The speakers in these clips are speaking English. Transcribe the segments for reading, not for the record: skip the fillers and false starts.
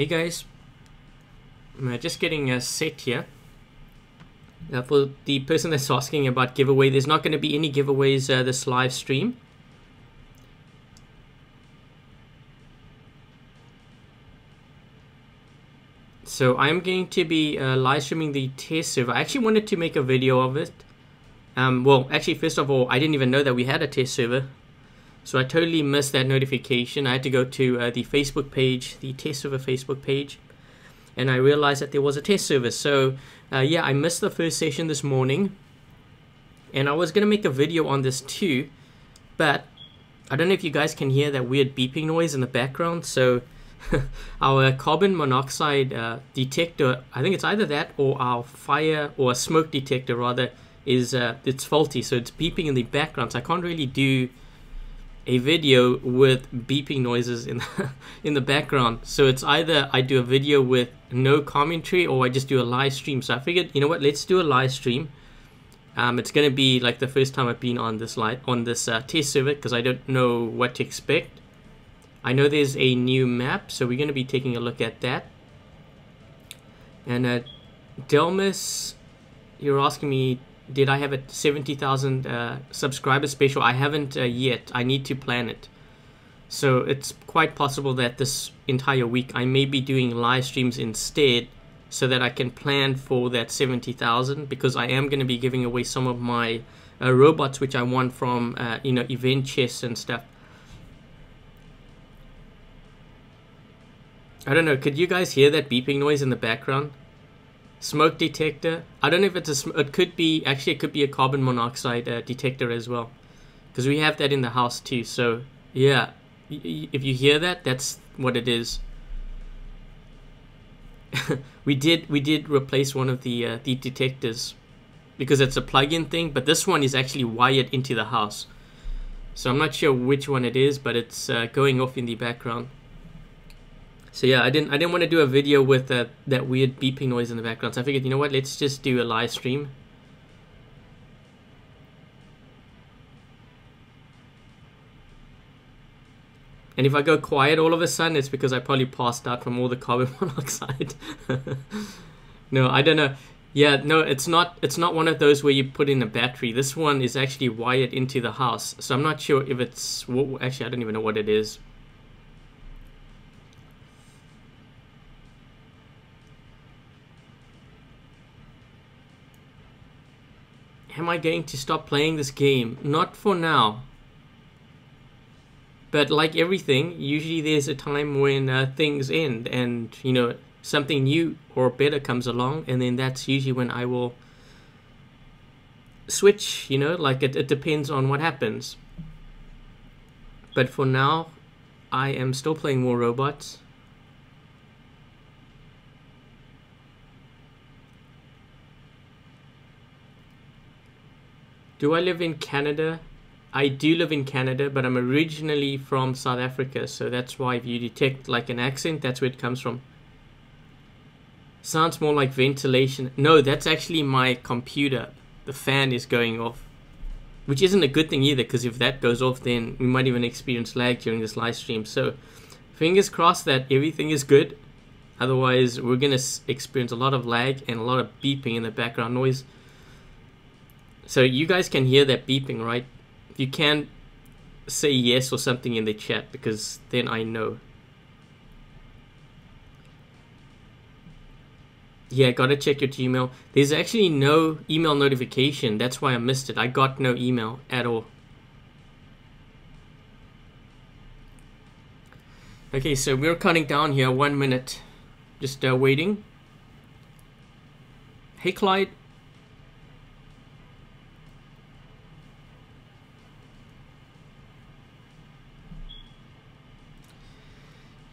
Hey guys, I'm just getting a set here. For the person that's asking about giveaway, there's not going to be any giveaways this live stream. So I'm going to be live streaming the test server. I actually wanted to make a video of it. Well, actually, first of all, I didn't even know that we had a test server. So I totally missed that notification. I had to go to the Facebook page, the test server Facebook page, and I realized that there was a test server. So yeah, I missed the first session this morning, and I was going to make a video on this too, but I don't know if you guys can hear that weird beeping noise in the background. So our carbon monoxide detector, I think it's either that or our fire or smoke detector rather, is it's faulty, so it's beeping in the background. So I can't really do a video with beeping noises in the background. So it's either I do a video with no commentary or I just do a live stream. So I figured, you know what, let's do a live stream. It's going to be like the first time I've been on this test server, because I don't know what to expect. I know there's a new map, so we're going to be taking a look at that. And Delmus, you're asking me, did I have a 70,000 subscriber special? I haven't yet. I need to plan it. So it's quite possible that this entire week I may be doing live streams instead, so that I can plan for that 70,000, because I am going to be giving away some of my robots which I won from you know, event chests and stuff. I don't know, could you guys hear that beeping noise in the background? Smoke detector. I don't know if it's it could be, actually it could be a carbon monoxide detector as well, because we have that in the house too. So yeah, if you hear that, that's what it is. we did replace one of the detectors, because it's a plug-in thing, but this one is actually wired into the house. So I'm not sure which one it is, but it's going off in the background. So yeah, I didn't want to do a video with that weird beeping noise in the background. So I figured, you know what, let's just do a live stream. And if I go quiet all of a sudden, it's because I probably passed out from all the carbon monoxide. No, I don't know. Yeah, no, it's not one of those where you put in a battery. This one is actually wired into the house. So I'm not sure if it's, actually I don't even know what it is. Am I going to stop playing this game? Not for now. But like everything, usually there's a time when things end and, you know, something new or better comes along, and then that's usually when I will switch, you know, like it depends on what happens. But for now, I am still playing more robots. Do I live in Canada? I do live in Canada, but I'm originally from South Africa, so that's why if you detect like an accent, that's where it comes from. Sounds more like ventilation. No, that's actually my computer. The fan is going off, which isn't a good thing either, because if that goes off, then we might even experience lag during this live stream. So fingers crossed that everything is good. Otherwise, we're going to experience a lot of lag and a lot of beeping in the background noise. So you guys can hear that beeping, right? If you can, say yes or something in the chat, because then I know. Yeah, gotta check your Gmail. There's actually no email notification. That's why I missed it. I got no email at all. Okay, so we're counting down here, 1 minute. Just waiting. Hey, Clyde.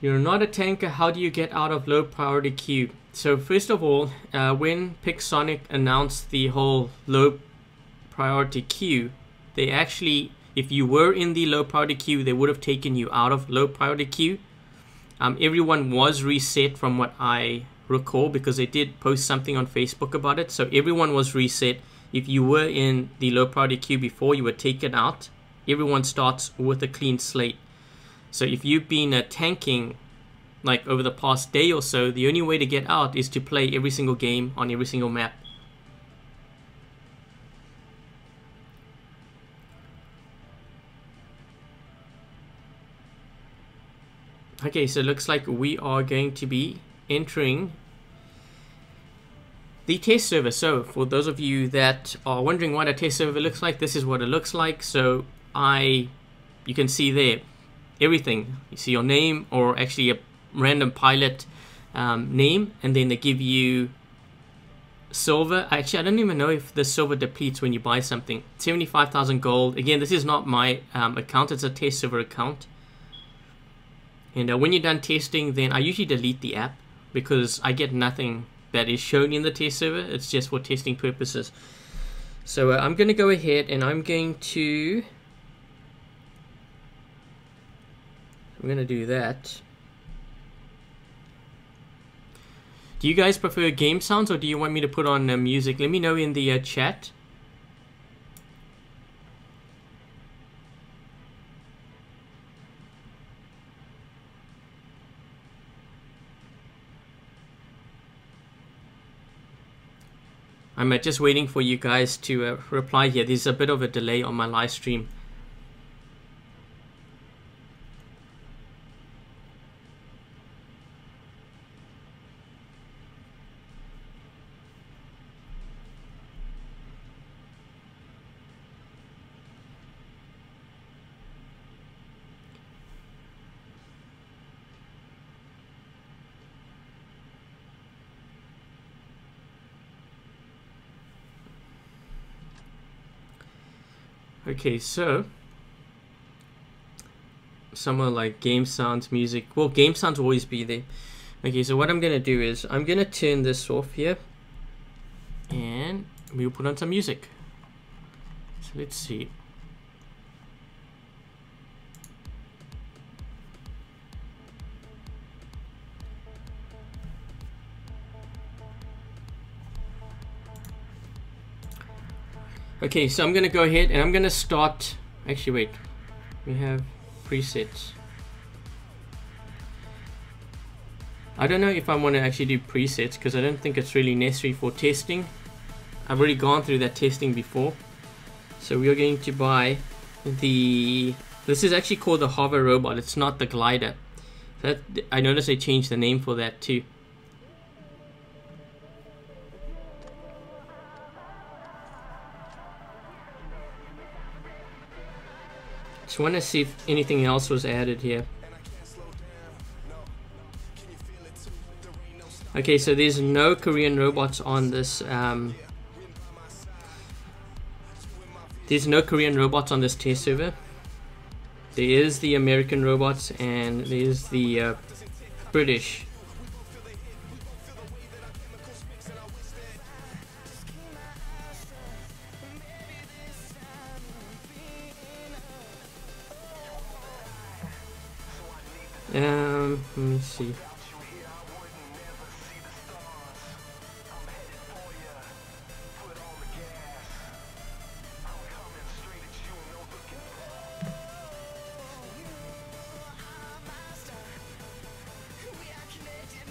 You're not a tanker, how do you get out of low priority queue? So first of all, when Pixonic announced the whole low priority queue, they actually, if you were in the low priority queue, they would have taken you out of low priority queue. Everyone was reset from what I recall, because they did post something on Facebook about it. So everyone was reset. If you were in the low priority queue before, you were taken out. Everyone starts with a clean slate. So if you've been tanking like over the past day or so, the only way to get out is to play every single game on every single map. Okay, so it looks like we are going to be entering the test server. So for those of you that are wondering what a test server looks like, this is what it looks like. So you can see there everything. You see your name, or actually a random pilot name, and then they give you silver. Actually, I don't even know if the silver depletes when you buy something. 75,000 gold. Again, this is not my account, it's a test server account. And when you're done testing, then I usually delete the app because I get nothing that is shown in the test server. It's just for testing purposes. So I'm going to go ahead and I'm going to do that. Do you guys prefer game sounds, or do you want me to put on music? Let me know in the chat. I'm just waiting for you guys to reply here. There's a bit of a delay on my live stream. Okay, so somewhere like game sounds, music. Well, game sounds will always be there. Okay, so what I'm gonna do is I'm gonna turn this off here, and we'll put on some music. So let's see. Okay, so I'm going to go ahead and I'm going to start. Actually, wait, we have presets. I don't know if I want to actually do presets because I don't think it's really necessary for testing. I've already gone through that testing before. So we are going to buy this is actually called the hover robot. It's not the glider. That, I noticed they changed the name for that too. Just want to see if anything else was added here. Okay, so there's no Korean robots on this. There's no Korean robots on this test server. There is the American robots and there's the British. Let me see.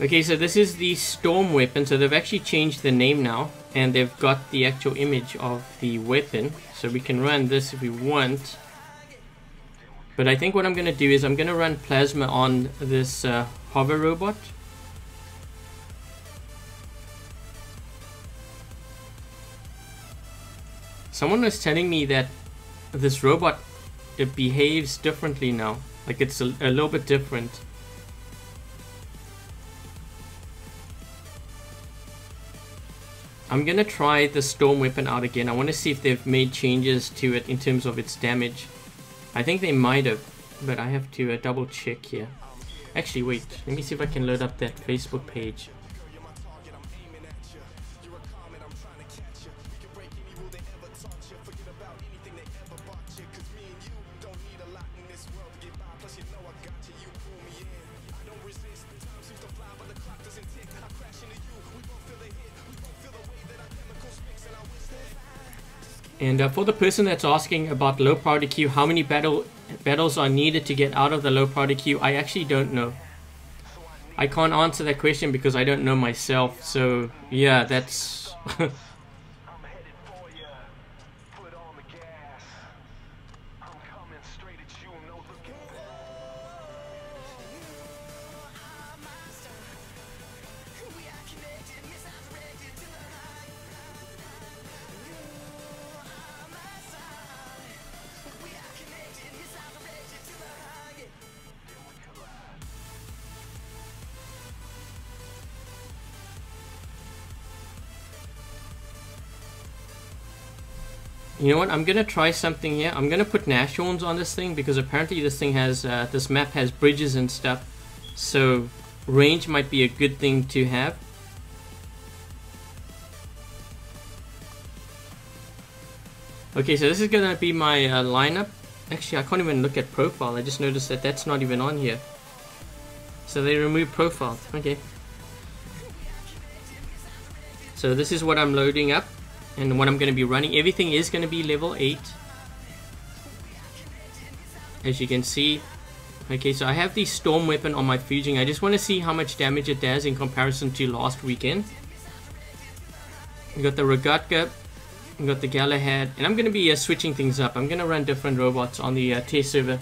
Okay, so this is the storm weapon. So they've actually changed the name now, and they've got the actual image of the weapon. So we can run this if we want. But I think what I'm going to do is I'm going to run plasma on this hover robot. Someone was telling me that this robot, it behaves differently now. Like it's a little bit different. I'm going to try the storm weapon out again. I want to see if they've made changes to it in terms of its damage. I think they might have, but I have to double check here. Actually, wait, let me see if I can load up that Facebook page. And for the person that's asking about low priority queue, how many battles are needed to get out of the low priority queue, I actually don't know. I can't answer that question because I don't know myself. So yeah, that's you know what? I'm gonna try something here. I'm gonna put Nashorns on this thing because apparently this thing has this map has bridges and stuff, so range might be a good thing to have. Okay, so this is gonna be my lineup. Actually, I can't even look at profile. I just noticed that that's not even on here. So they removed profile. Okay. So this is what I'm loading up. And what I'm going to be running, everything is going to be level 8, as you can see. Okay, so I have the storm weapon on my Fujing. I just want to see how much damage it does in comparison to last weekend. We got the Rogatka, we got the Galahad, and I'm going to be switching things up. I'm going to run different robots on the test server.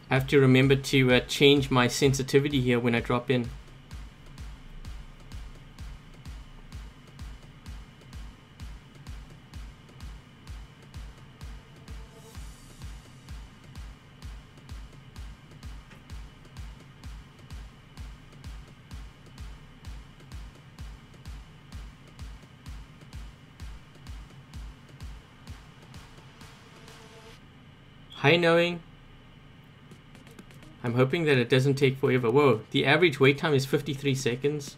I have to remember to change my sensitivity here when I drop in. Hi knowing. I'm hoping that it doesn't take forever. Whoa, the average wait time is 53 seconds.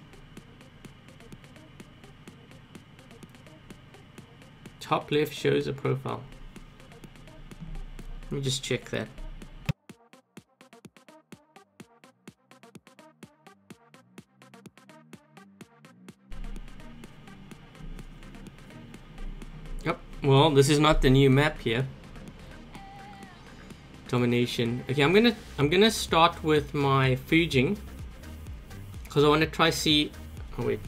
Top left shows a profile. Let me just check that. Yep, well, this is not the new map here. Domination. Okay, I'm gonna start with my Fujing because I want to try see. Oh wait.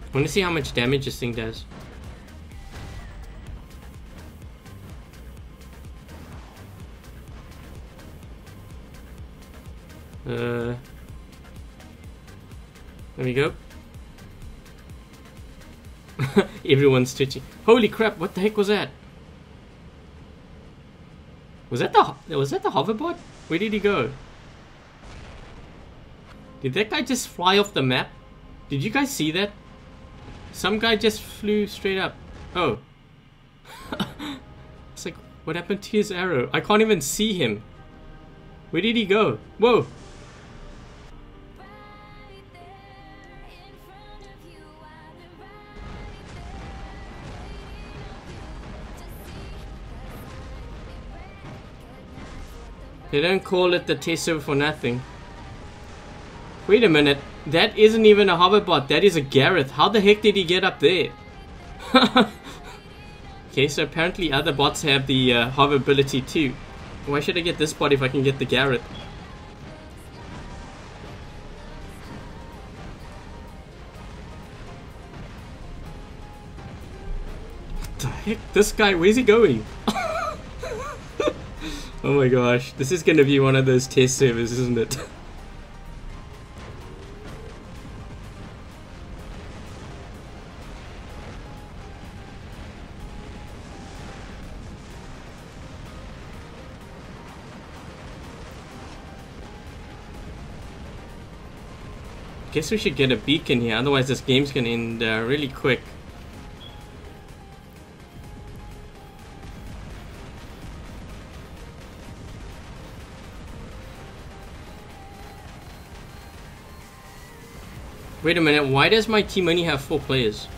I want to see how much damage this thing does. There we go. Everyone's twitching. Holy crap! What the heck was that? Was that the hoverbot? Where did he go? Did that guy just fly off the map? Did you guys see that? Some guy just flew straight up. Oh. It's like, what happened to his arrow? I can't even see him. Where did he go? Whoa! They don't call it the test server for nothing. Wait a minute. That isn't even a hoverbot. That is a Gareth. How the heck did he get up there? Okay, so apparently other bots have the hover ability too. Why should I get this bot if I can get the Gareth? What the heck? This guy, where's he going? Oh my gosh, this is gonna be one of those test servers, isn't it? Guess we should get a beacon here, otherwise this game's gonna end really quick. Wait a minute, why does my team only have 4 players?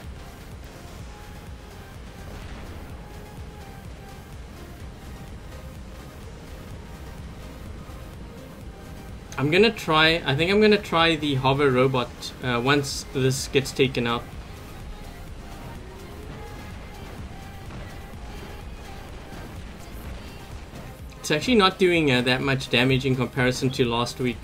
I'm gonna try, I think I'm gonna try the hover robot once this gets taken out. It's actually not doing that much damage in comparison to last week.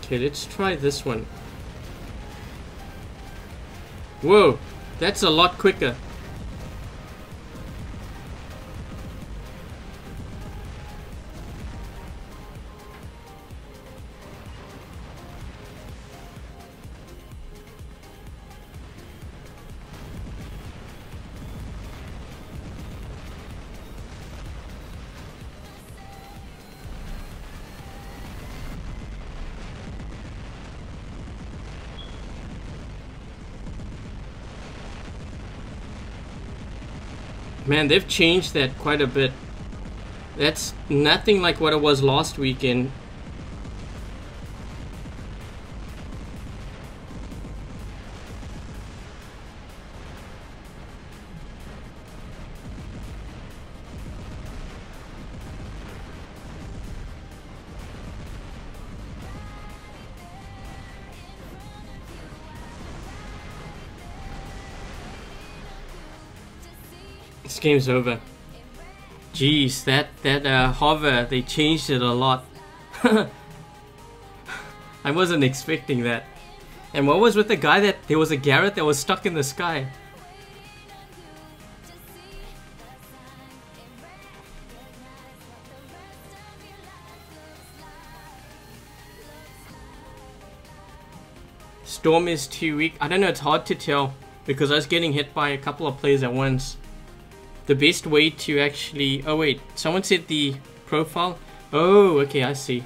Okay, let's try this one. Whoa, that's a lot quicker. Man, they've changed that quite a bit. That's nothing like what it was last weekend. This game's over. Jeez, that hover, they changed it a lot. I wasn't expecting that. And what was with the guy that there was a Garrett that was stuck in the sky? Storm is too weak. I don't know, it's hard to tell because I was getting hit by a couple of players at once. The best way to actually... Oh wait, someone said the profile. Oh, okay, I see.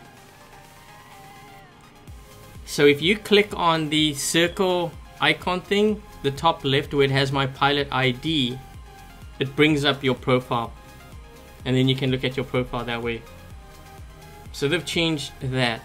So if you click on the circle icon thing, the top left where it has my pilot ID, it brings up your profile. And then you can look at your profile that way. So they've changed that.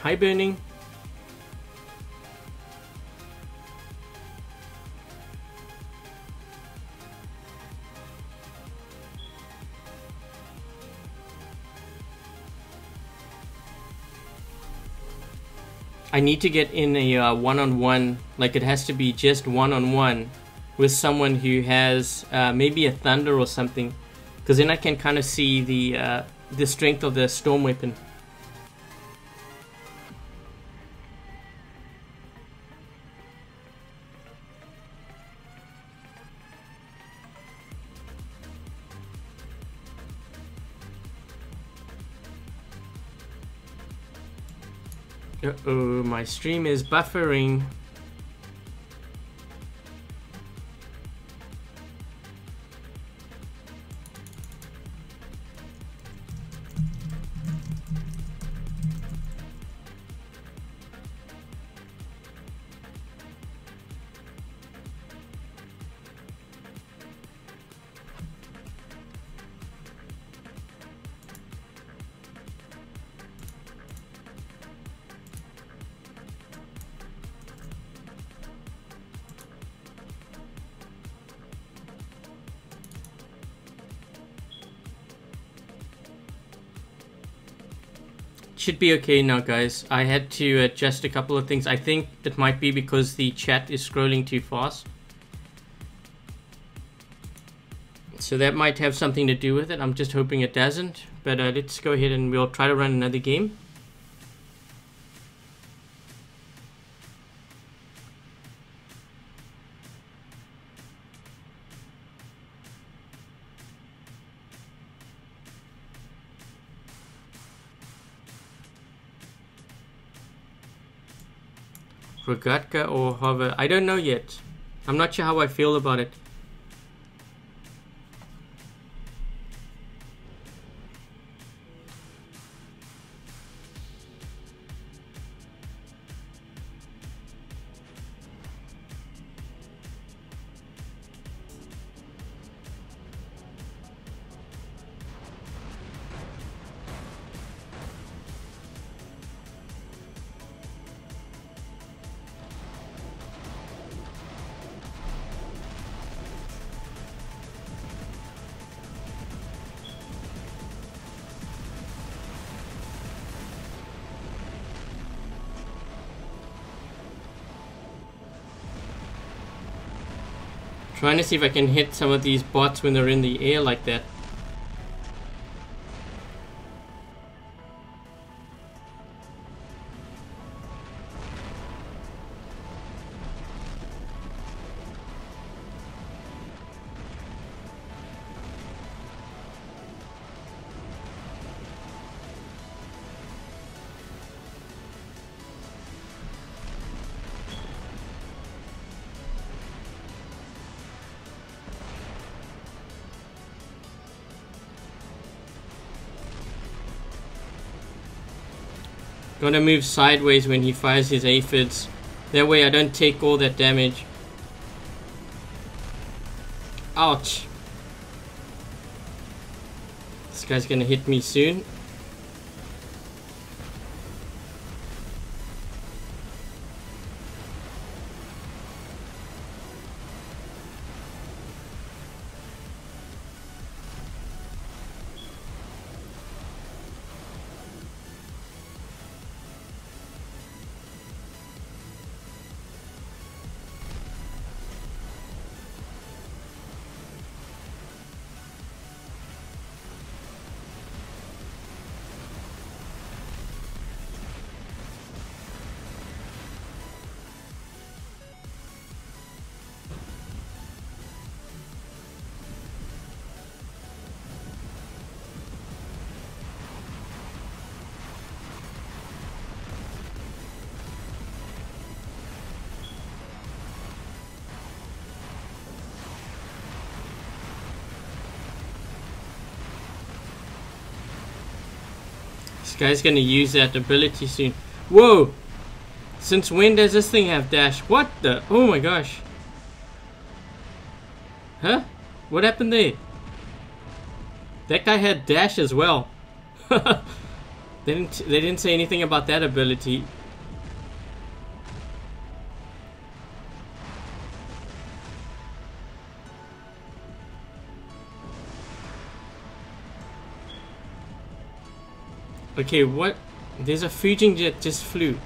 Hi, Burning. I need to get in a one-on-one, like it has to be just one-on-one with someone who has maybe a thunder or something, because then I can kind of see the strength of the storm weapon. Uh-oh, my stream is buffering. Should be okay now, guys. I had to adjust a couple of things. I think it might be because the chat is scrolling too fast. So that might have something to do with it. I'm just hoping it doesn't. But let's go ahead and we'll try to run another game. Regatka or hover, I don't know yet. I'm not sure how I feel about it. Trying to see if I can hit some of these bots when they're in the air like that. Gotta move sideways when he fires his aphids. That way I don't take all that damage. Ouch. This guy's gonna hit me soon. This guy's gonna use that ability soon. Whoa! Since when does this thing have dash? What the? Oh my gosh. Huh? What happened there? That guy had dash as well. They didn't say anything about that ability. Okay, what? There's a Fuging jet just flew.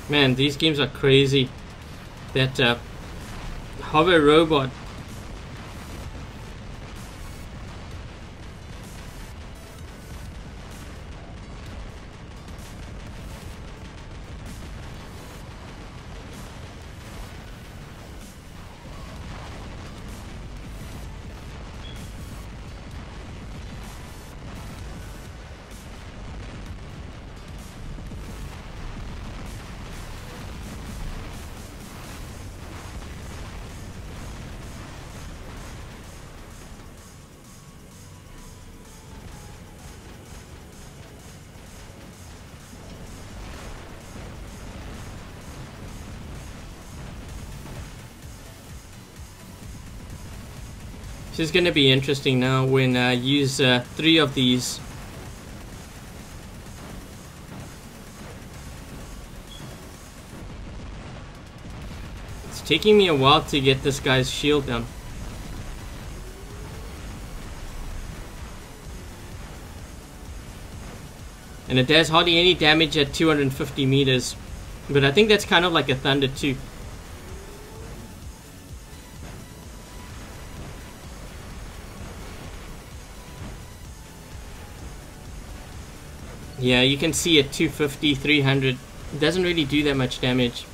Man, these games are crazy. That hover robot. This is going to be interesting now when I use 3 of these. It's taking me a while to get this guy's shield down. And it does hardly any damage at 250 meters. But I think that's kind of like a Thunder too. Yeah, you can see at 250, 300, it doesn't really do that much damage.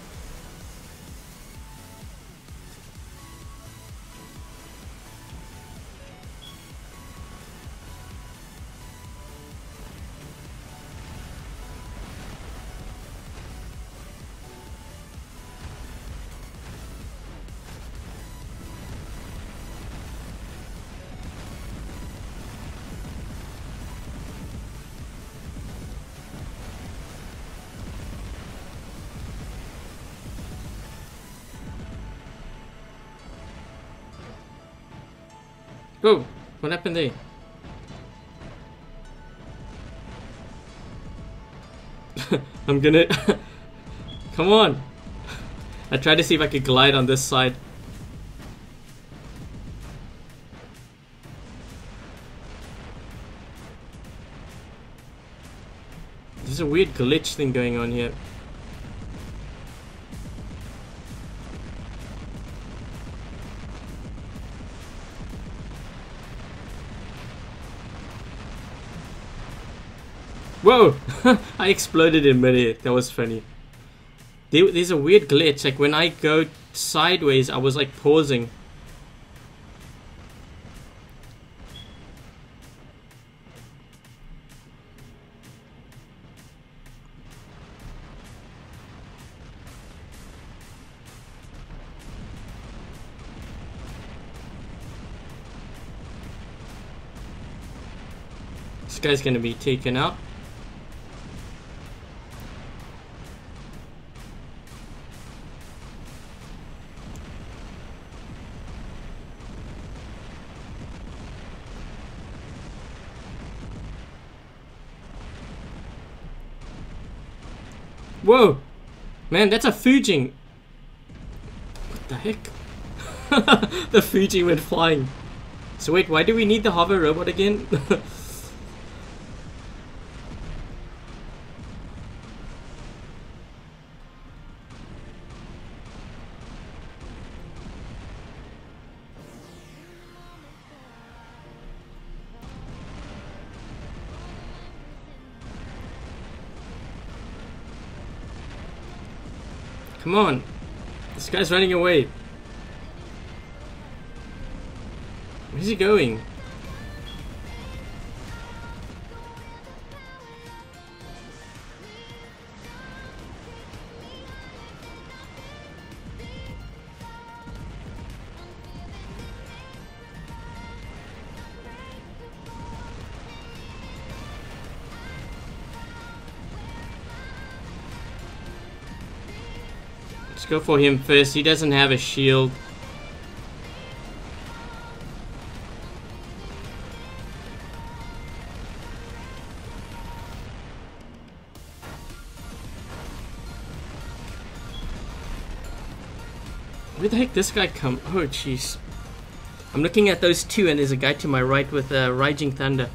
Whoa, what happened there? I'm gonna... Come on! I tried to see if I could glide on this side. There's a weird glitch thing going on here. Whoa! I exploded in midair. That was funny. There's a weird glitch. Like when I go sideways, I was like pausing. This guy's gonna be taken out. Whoa! Man, that's a Fujing! What the heck? The Fuji went flying. So wait, why do we need the hover robot again? Come on. This guy's running away. Where's he going? Let's go for him first. He doesn't have a shield. Where the heck this guy come? Oh jeez. I'm looking at those two and there's a guy to my right with Raging Thunder.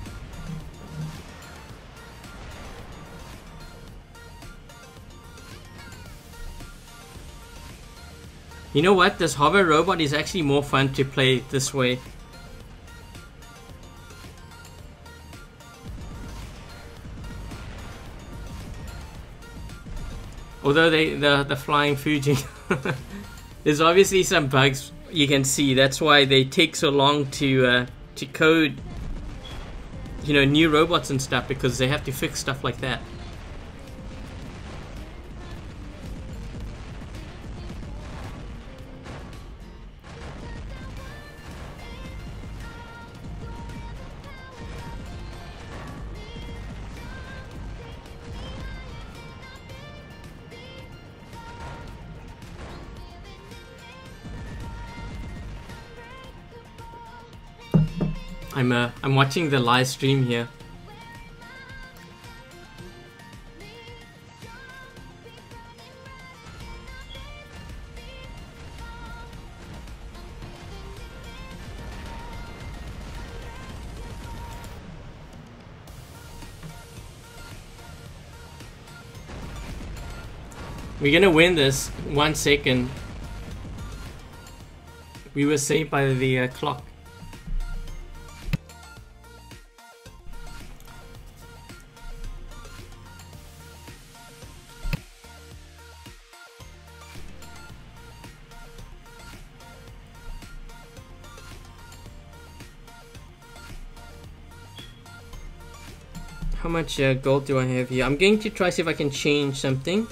You know what? This hover robot is actually more fun to play this way. Although the flying Fuji. There's obviously some bugs you can see. That's why they take so long to code, you know, new robots and stuff, because they have to fix stuff like that. I'm watching the live stream here. We're gonna win this. 1 second. We were saved by the clock. How much gold do I have here? I'm going to try see if I can change something.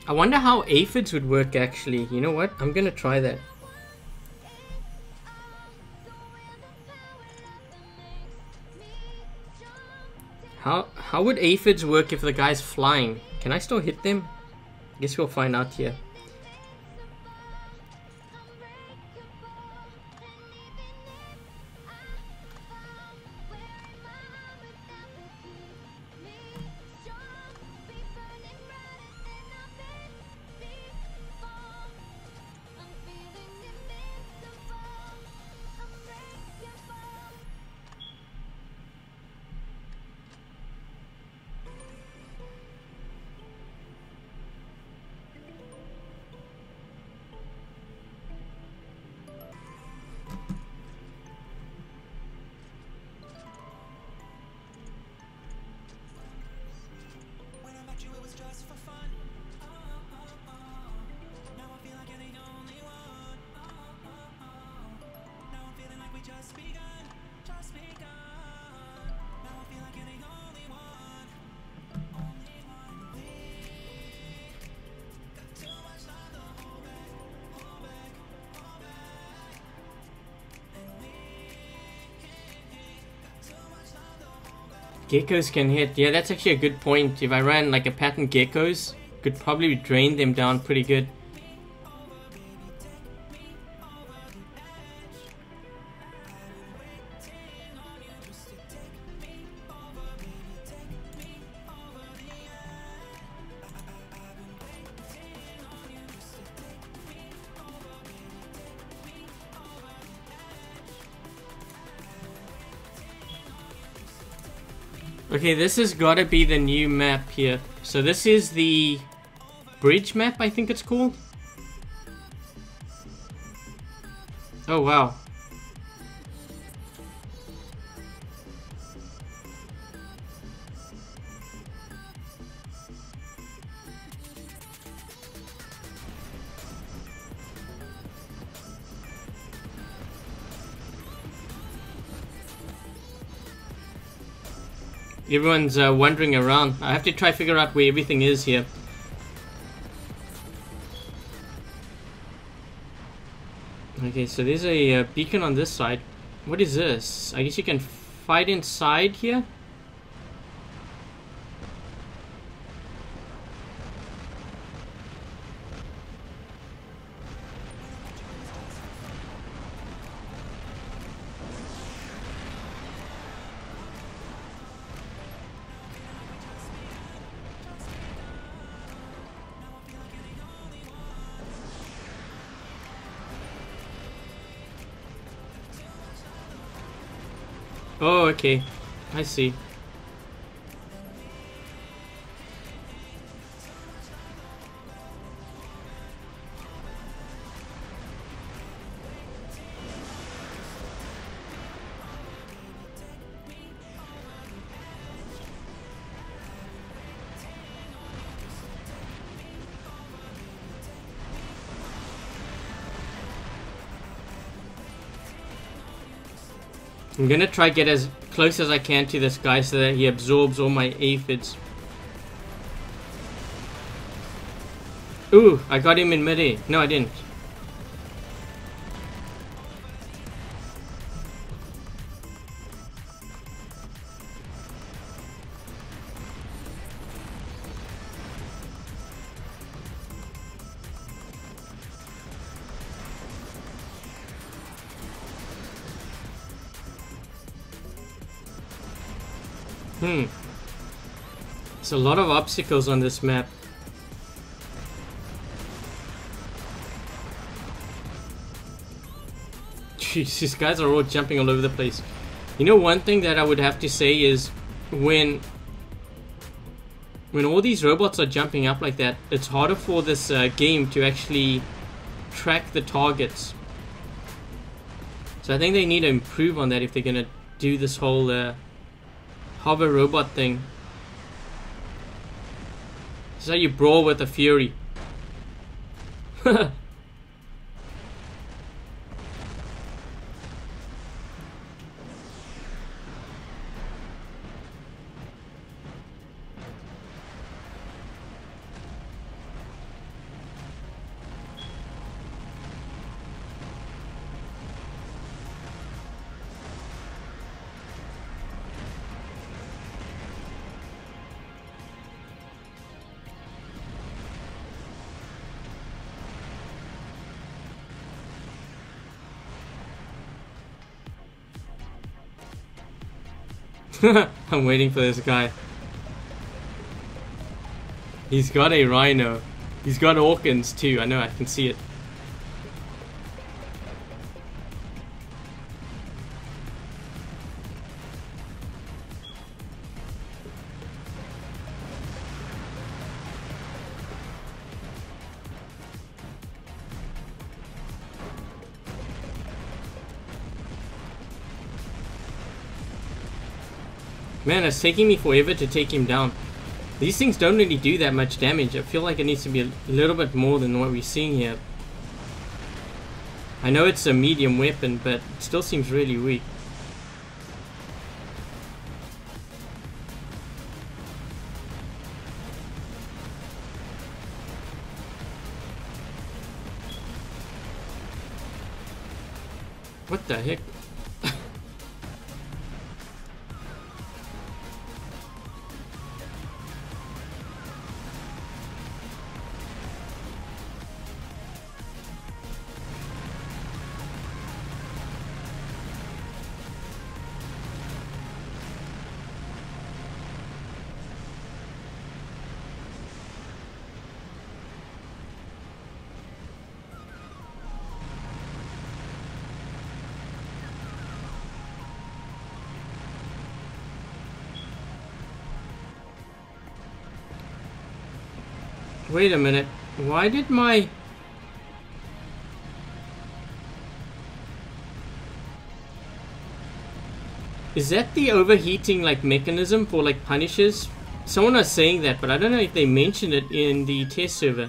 I wonder how aphids would work actually. You know what? I'm gonna try that. How would aphids work if the guy's flying? Can I still hit them? Guess we'll find out here. Geckos can hit. Yeah, that's actually a good point. If I ran like a pattern geckos, could probably drain them down pretty good. Okay, this has got to be the new map here. So this is the bridge map, I think it's called. Oh, wow. Everyone's wandering around. I have to try figure out where everything is here. Okay, so there's a beacon on this side. What is this? I guess you can fight inside here? Oh, okay. I see. I'm gonna try get as close as I can to this guy so that he absorbs all my aphids. Ooh, I got him in midair. No, I didn't. There's a lot of obstacles on this map. Jeez, these guys are all jumping all over the place. You know, one thing that I would have to say is when all these robots are jumping up like that, it's harder for this game to actually track the targets. So I think they need to improve on that if they're gonna do this whole hover robot thing. This is how you brawl with a Fury. I'm waiting for this guy. He's got a rhino. He's got Hawkins too. I know, I can see it. Man, it's taking me forever to take him down. These things don't really do that much damage. I feel like it needs to be a little bit more than what we're seeing here. I know it's a medium weapon, but it still seems really weak. What the heck? Wait a minute. Why did my... Is that the overheating like mechanism for like Punishers? Someone was saying that, but I don't know if they mentioned it in the test server.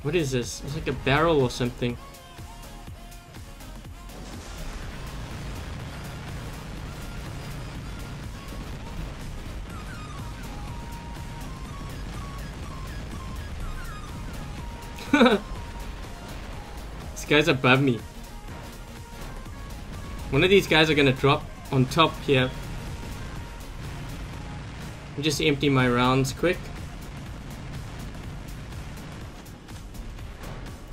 What is this? It's like a barrel or something. This guy's above me. One of these guys are gonna drop on top here. I'll just empty my rounds quick.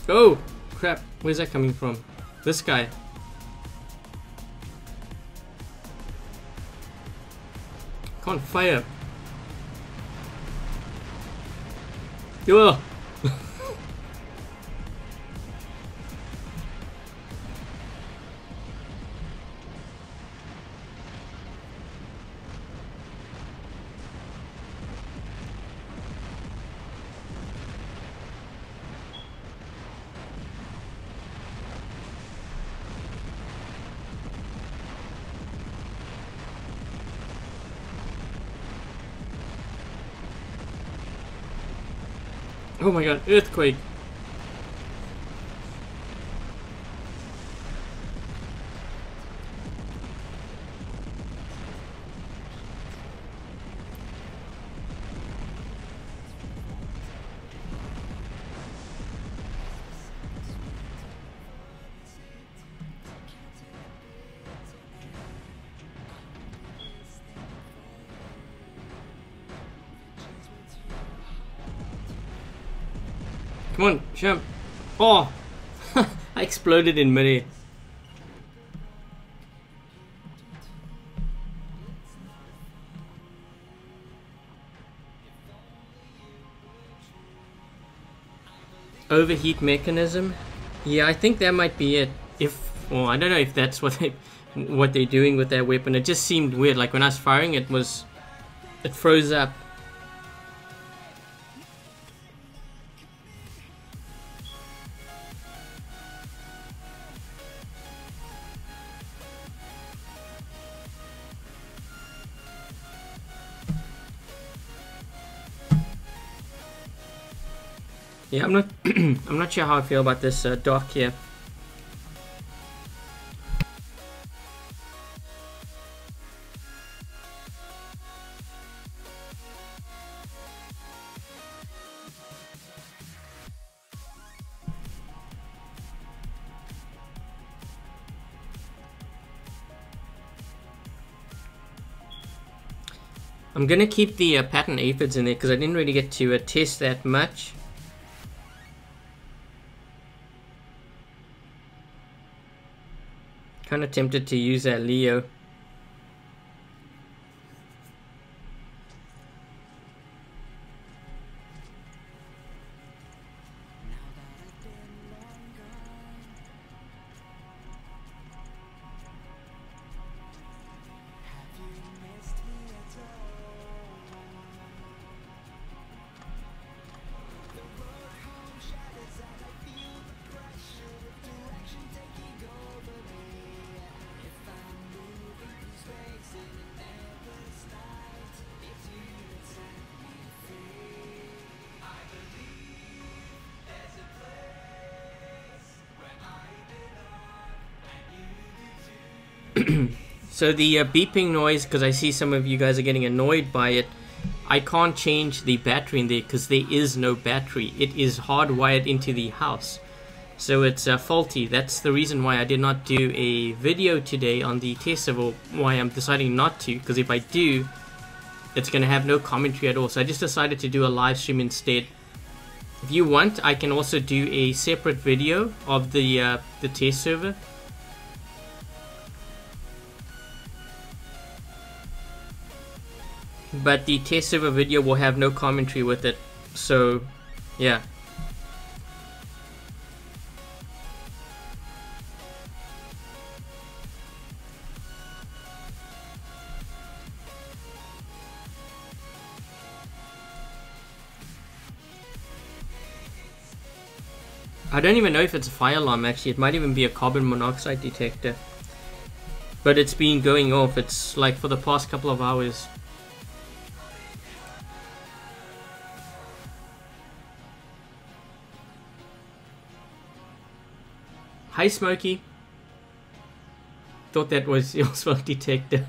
Oh, crap. Where's that coming from? This guy. Can't fire. Ugh. Oh my god, earthquake. Come on, jump. Oh, I exploded in midair. Overheat mechanism. Yeah, I think that might be it. Well, I don't know if that's what they're doing with that weapon. It just seemed weird. Like when I was firing, it froze up. Yeah, I'm not I'm not sure how I feel about this dock here. I'm gonna keep the pattern aphids in there because I didn't really get to test that much. Kind of tempted to use that Leo. So the beeping noise, because I see some of you guys are getting annoyed by it, I can't change the battery in there because there is no battery. It is hardwired into the house, so it's faulty. That's the reason why I did not do a video today on the test server, why I'm deciding not to, because if I do, it's going to have no commentary at all. So I just decided to do a live stream instead. If you want, I can also do a separate video of the test server. But the test server video will have no commentary with it, so yeah. I don't even know if it's a fire alarm actually. It might even be a carbon monoxide detector. But it's been going off. It's like for the past couple of hours. Hi Smokey. Thought that was your smoke detector.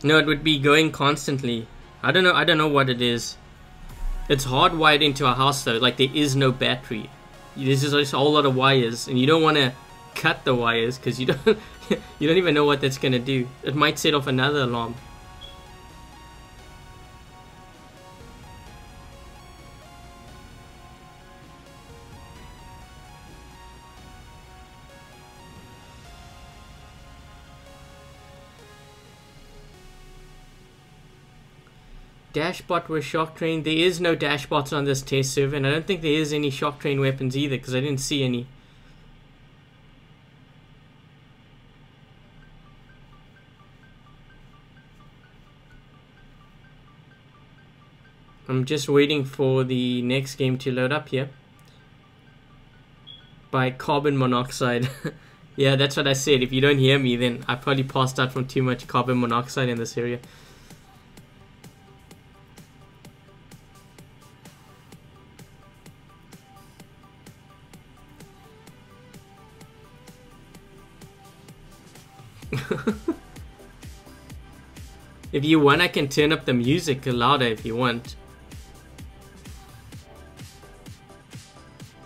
No, it would be going constantly. I don't know what it is. It's hardwired into a house though, like there is no battery. There's just a whole lot of wires, and you don't want to cut the wires because you don't you don't even know what that's gonna do. It might set off another alarm. Dashbot with shock train. There is no dashbots on this test server, and I don't think there is any shock train weapons either because I didn't see any. I'm just waiting for the next game to load up here. By carbon monoxide. Yeah, that's what I said. If you don't hear me, then I probably passed out from too much carbon monoxide in this area. If you want, I can turn up the music louder if you want.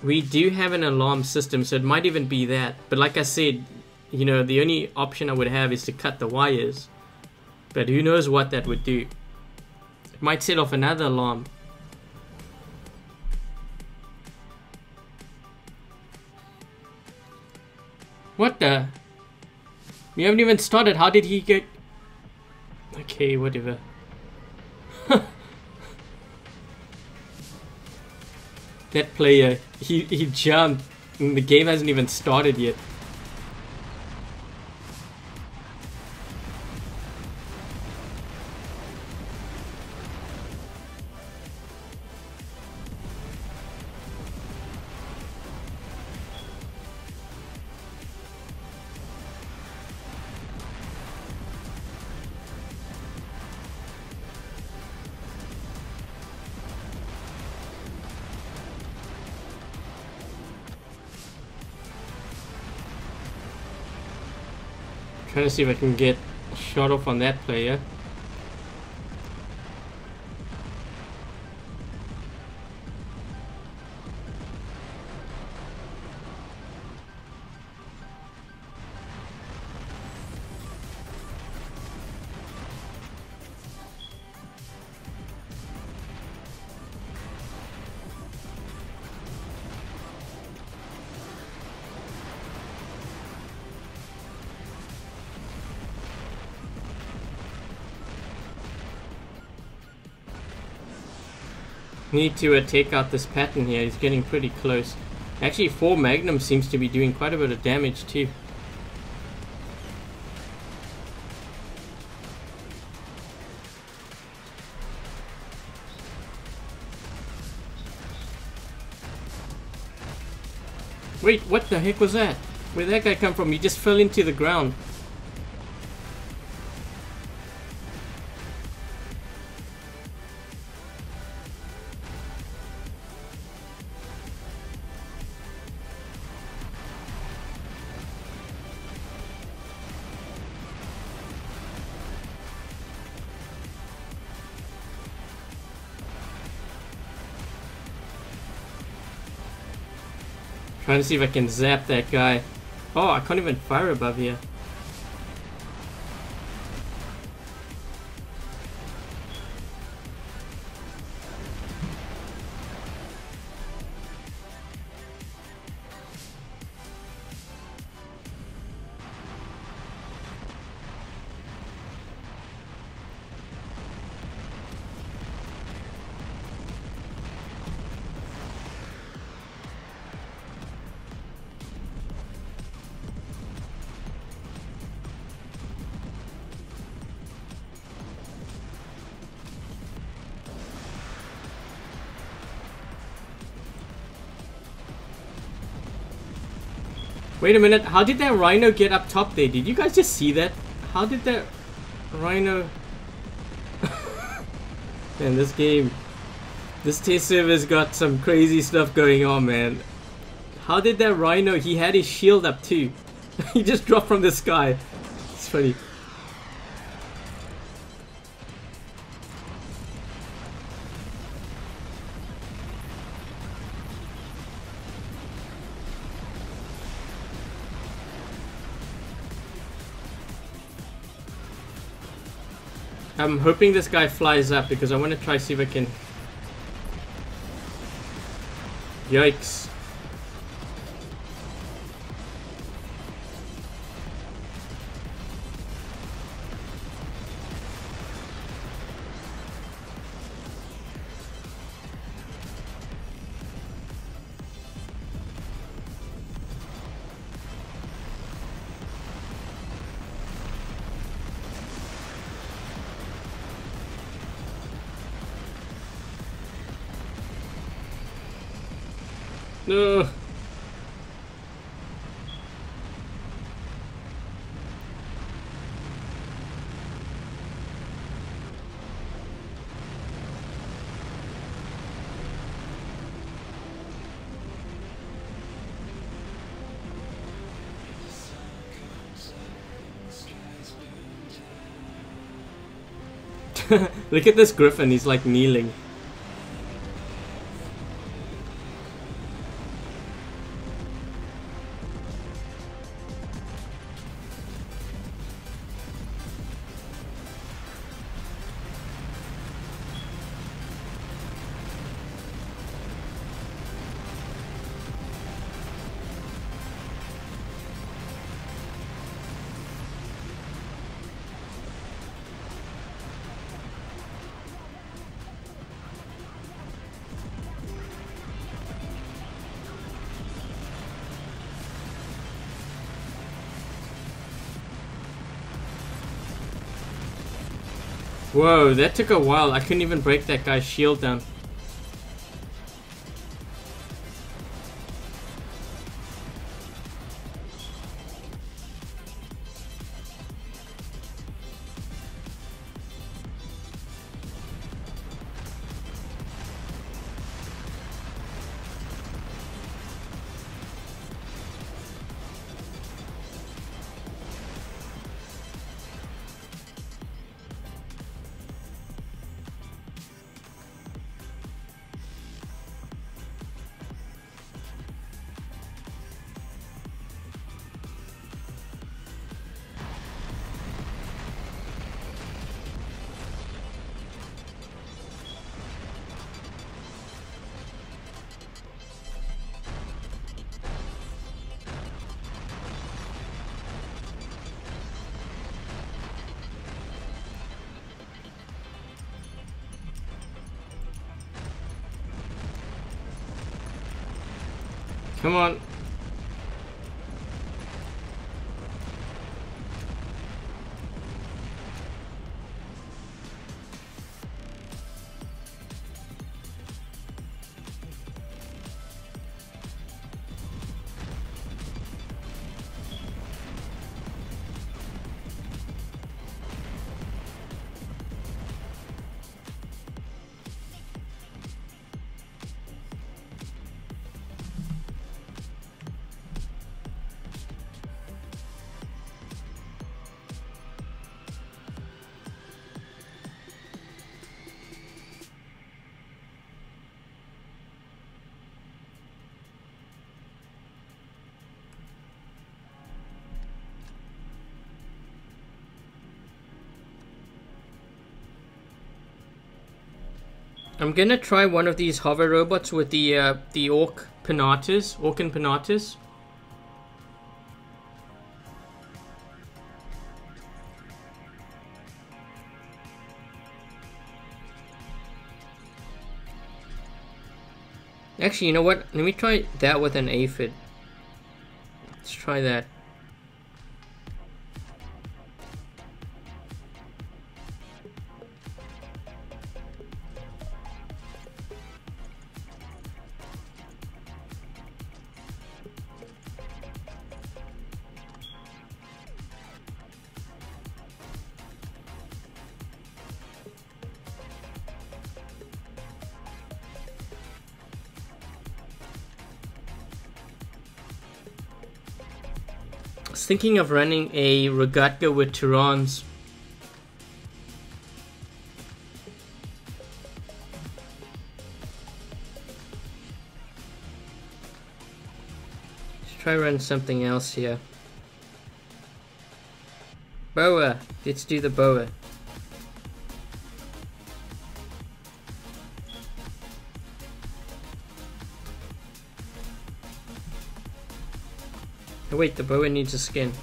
We do have an alarm system, so it might even be that. But like I said, you know, the only option I would have is to cut the wires. But who knows what that would do. It might set off another alarm. What the? We haven't even started. How did he get... Okay, whatever. That player, he jumped and the game hasn't even started yet. Trying to see if I can get a shot off on that player. Need to take out this pattern here. He's getting pretty close. Actually, 4 Magnum seems to be doing quite a bit of damage too. Wait, what the heck was that? Where'd that guy come from? He just fell into the ground. Trying to see if I can zap that guy. Oh, I can't even fire above here. Wait a minute, how did that rhino get up top there? Did you guys just see that? How did that rhino... Man, this game... This test server's got some crazy stuff going on, man. How did that rhino... He had his shield up too. He just dropped from the sky. It's funny. I'm hoping this guy flies up because I want to try see if I can... Yikes. No. Look at this griffin, he's like kneeling. Whoa, that took a while. I couldn't even break that guy's shield down. Come on. I'm gonna try one of these hover robots with the orc and pinatas. Actually, you know what? Let me try that with an aphid. Let's try that. Thinking of running a regatta with Tyrans. Let's try run something else here. Boa. Let's do the boa. Oh wait, the boa needs a skin.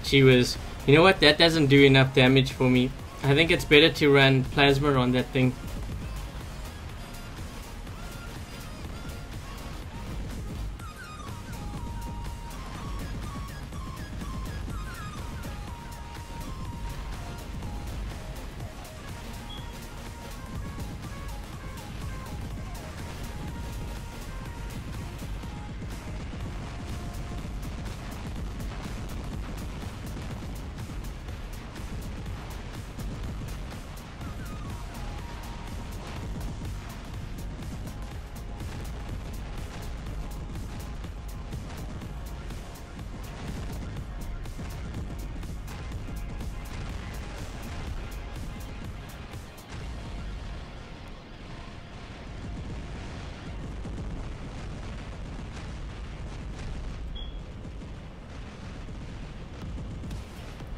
She was... You know what? That doesn't do enough damage for me. I think it's better to run plasma on that thing.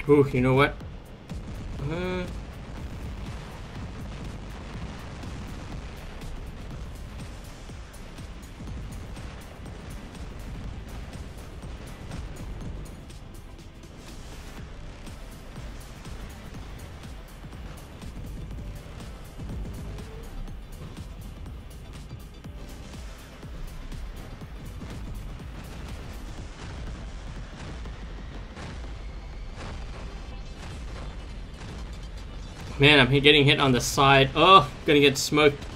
Ooh, you know what? Man, I'm getting hit on the side. Oh, gonna get smoked.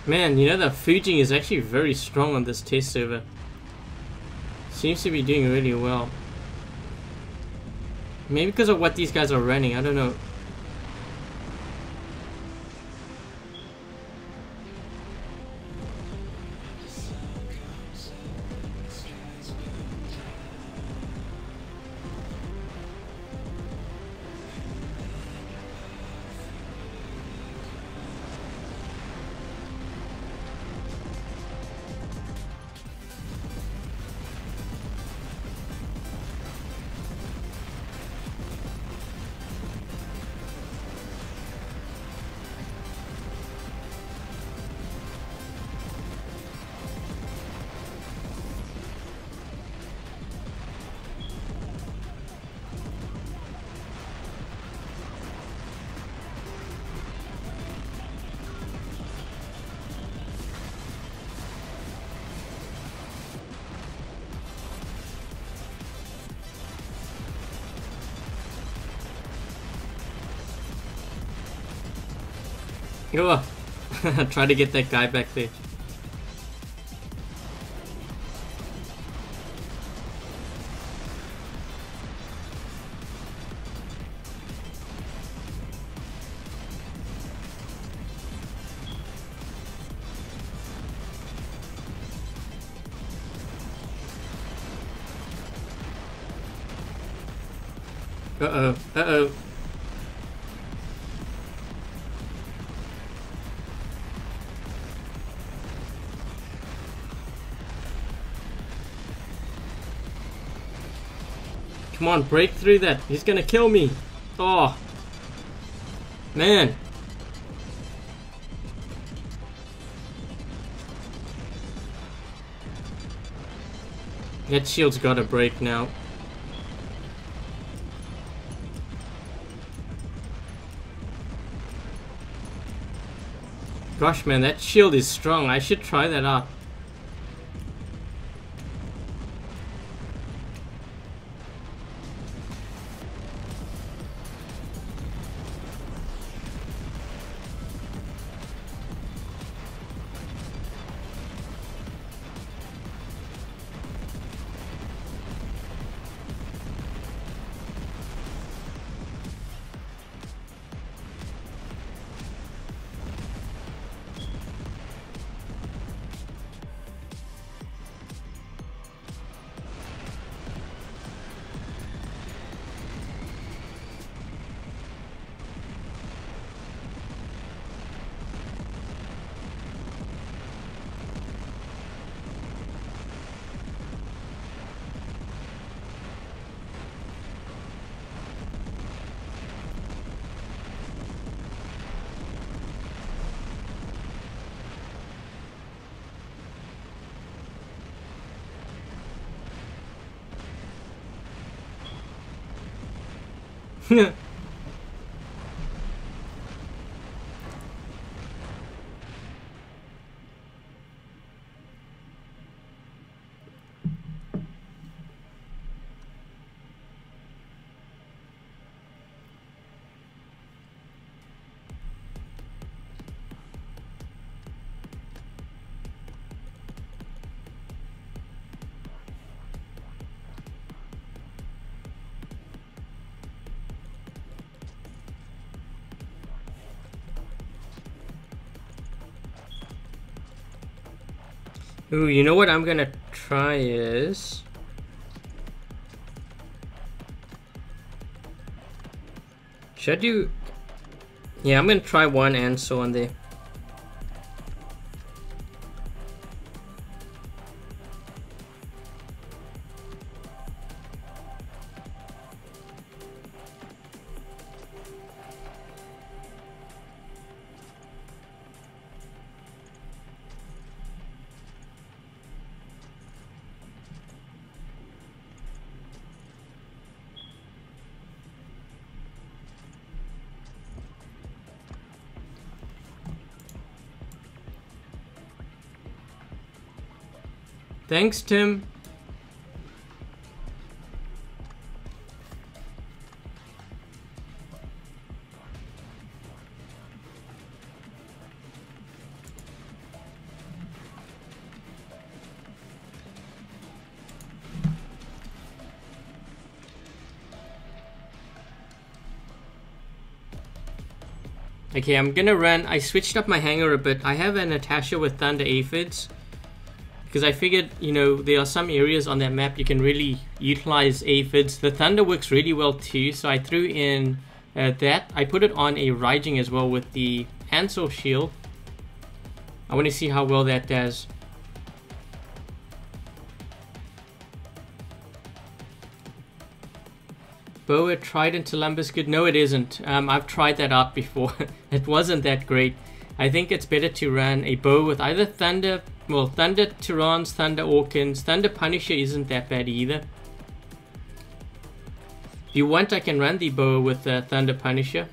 Man, you know that Fujing is actually very strong on this test server. Seems to be doing really well. Maybe because of what these guys are running, I don't know. Oh, try to get that guy back there. Uh-oh, uh-oh. Come on, break through that. He's gonna kill me. Oh. Man. That shield's gotta break now. Gosh, man, that shield is strong. I should try that out. Ooh, you know what I'm gonna try is... Should I do... Yeah, I'm gonna try one Ansel on there. Thanks, Tim. Okay, I'm gonna run. I switched up my hanger a bit. I have a Natasha with Thunder Aphids because I figured, you know, there are some areas on that map you can really utilize aphids. The Thunder works really well too, so I threw in that. I put it on a Raijing as well with the Ansel shield. I want to see how well that does. Boa Trident to Lumbus good? No, it isn't. I've tried that out before. It wasn't that great. I think it's better to run a bow with either Thunder, well, Thunder Tyrans, Thunder Orkans. Thunder Punisher isn't that bad either. If you want, I can run the bow with Thunder Punisher.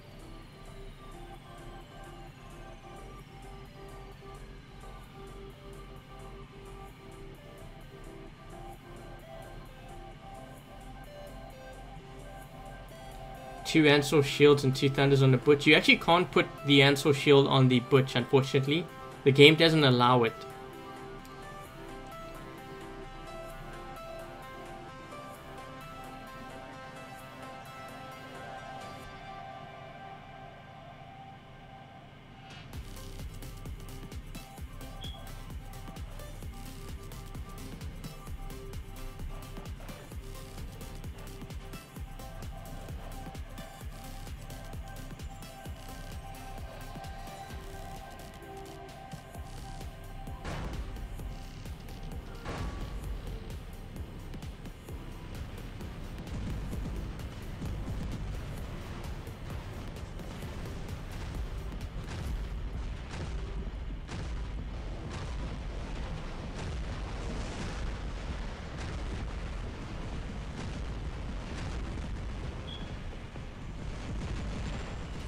Two Ansel shields and two Thunders on the Butch. You actually can't put the Ansel shield on the Butch, unfortunately. The game doesn't allow it.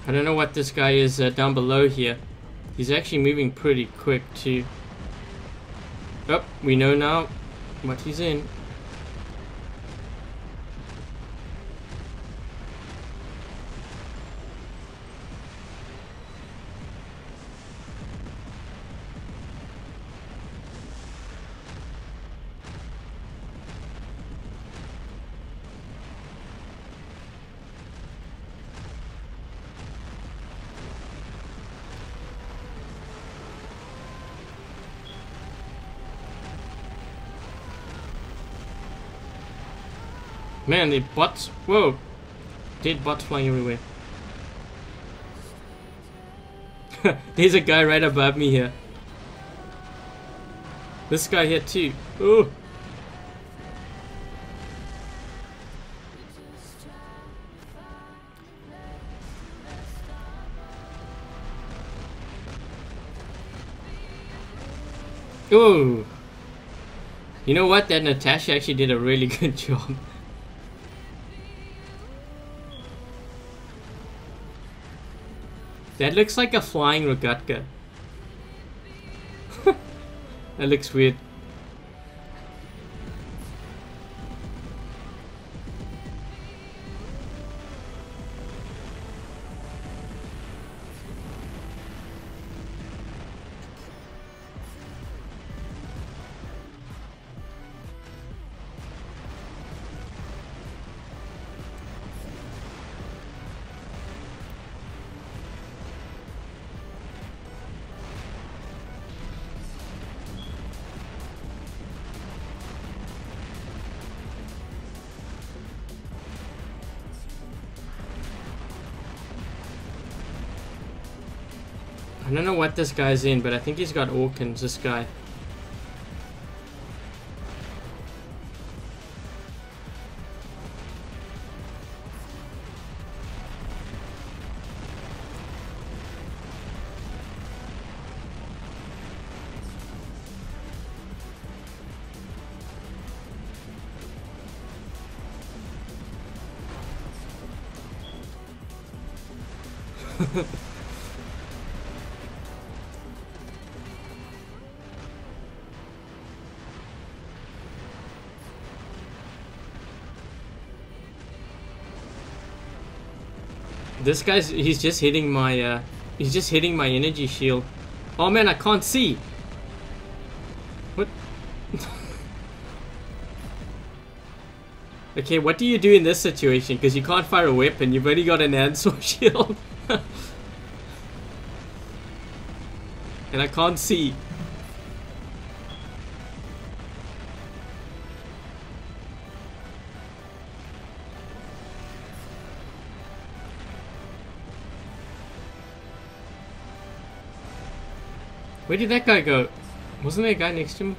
I don't know what this guy is down below here. He's actually moving pretty quick too. Oh, we know now what he's in. Man, the bots, whoa, dead bots flying everywhere. There's a guy right above me here. This guy here too. Oh. Oh. You know what? That Natasha actually did a really good job. That looks like a flying Rogatka. That looks weird. I don't know what this guy's in, but I think he's got Orkins, this guy. This guy's, he's just hitting my energy shield. Oh man, I can't see. What? Okay, what do you do in this situation? Because you can't fire a weapon, you've only got an answer shield. And I can't see. Where did that guy go? Wasn't there a guy next to me?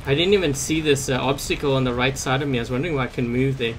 I didn't even see this obstacle on the right side of me. I was wondering why I can move there.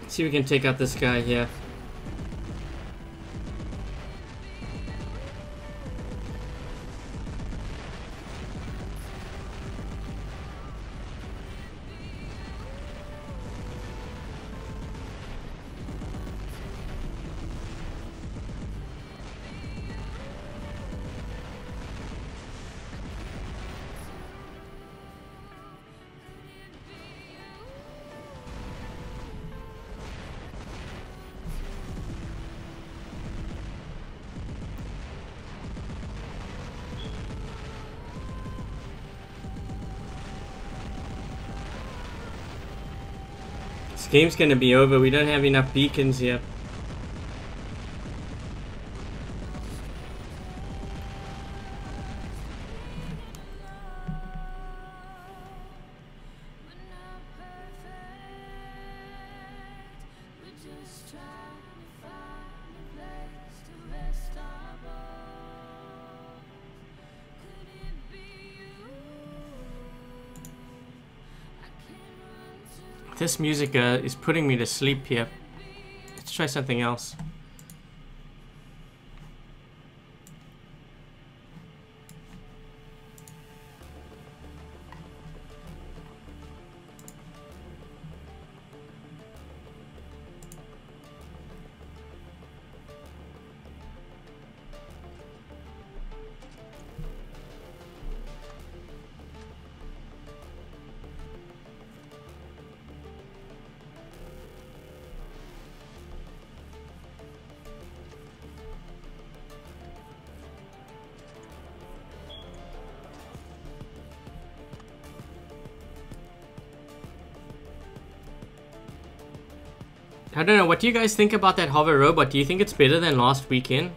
See if we can take out this guy here. This game's gonna be over. We don't have enough beacons yet. This music is putting me to sleep here. Let's try something else. I don't know, what do you guys think about that hover robot? Do you think it's better than last weekend?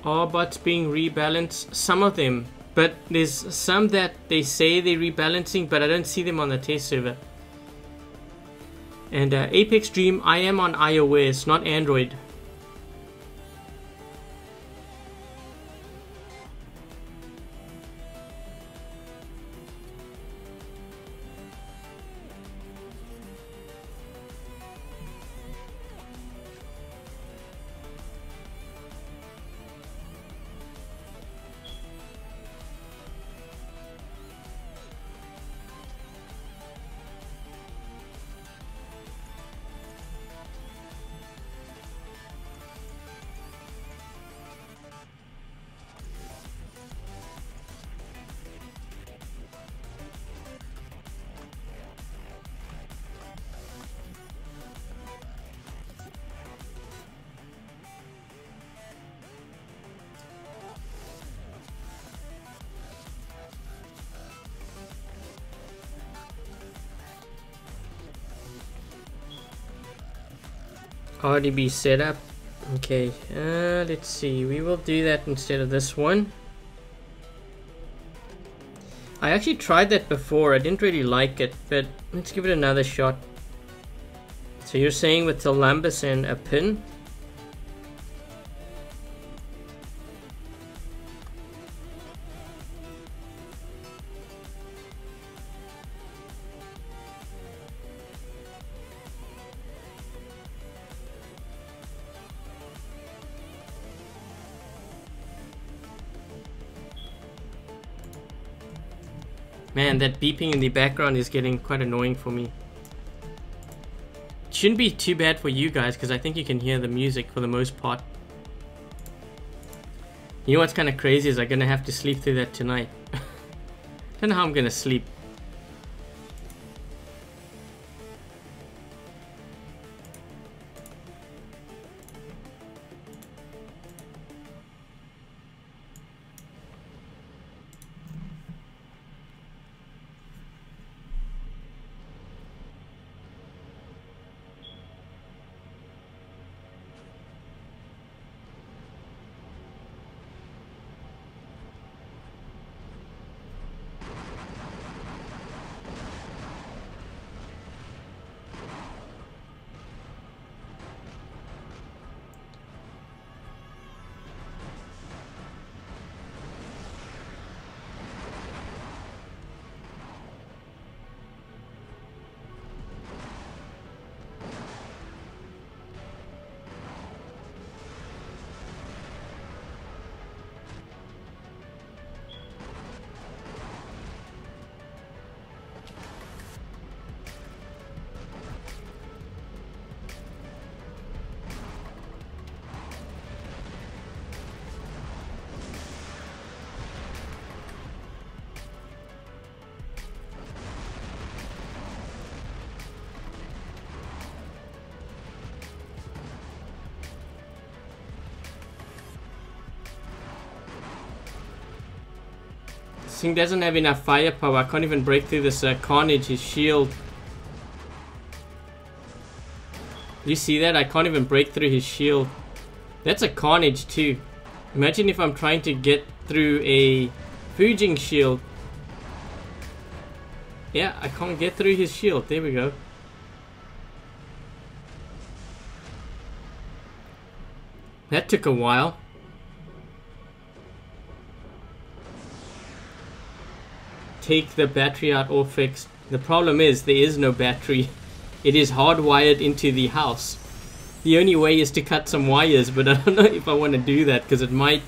Are bots being rebalanced? Some of them, but there's some that they say they're rebalancing, but I don't see them on the test server. And Apex Dream, I am on iOS, not Android. RDB setup. Okay, let's see. We will do that instead of this one. I actually tried that before. I didn't really like it, but let's give it another shot. So you're saying with Columbus and a pin? Man, that beeping in the background is getting quite annoying for me. It shouldn't be too bad for you guys because I think you can hear the music for the most part. You know what's kind of crazy is I'm going to have to sleep through that tonight. Don't know how I'm going to sleep. This thing doesn't have enough firepower. I can't even break through this Carnage, his shield. You see that? I can't even break through his shield. That's a Carnage too. Imagine if I'm trying to get through a Fujing shield. Yeah, I can't get through his shield. There we go. That took a while. Take the battery out or fixed. The problem is there is no battery. It is hardwired into the house. The only way is to cut some wires, but I don't know if I want to do that because it might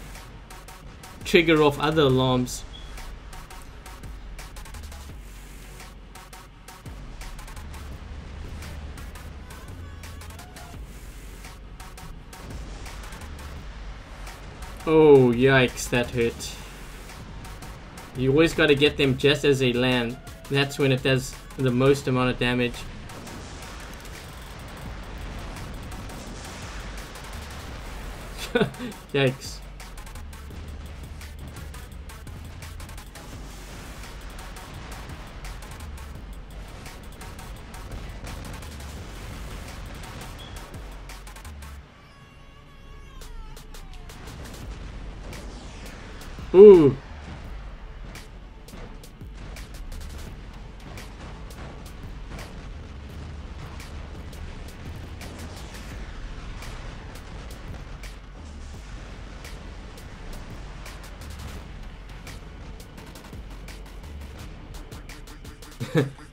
trigger off other alarms. Oh, yikes, that hurt. You always got to get them just as they land. That's when it does the most amount of damage. Yikes. Ooh.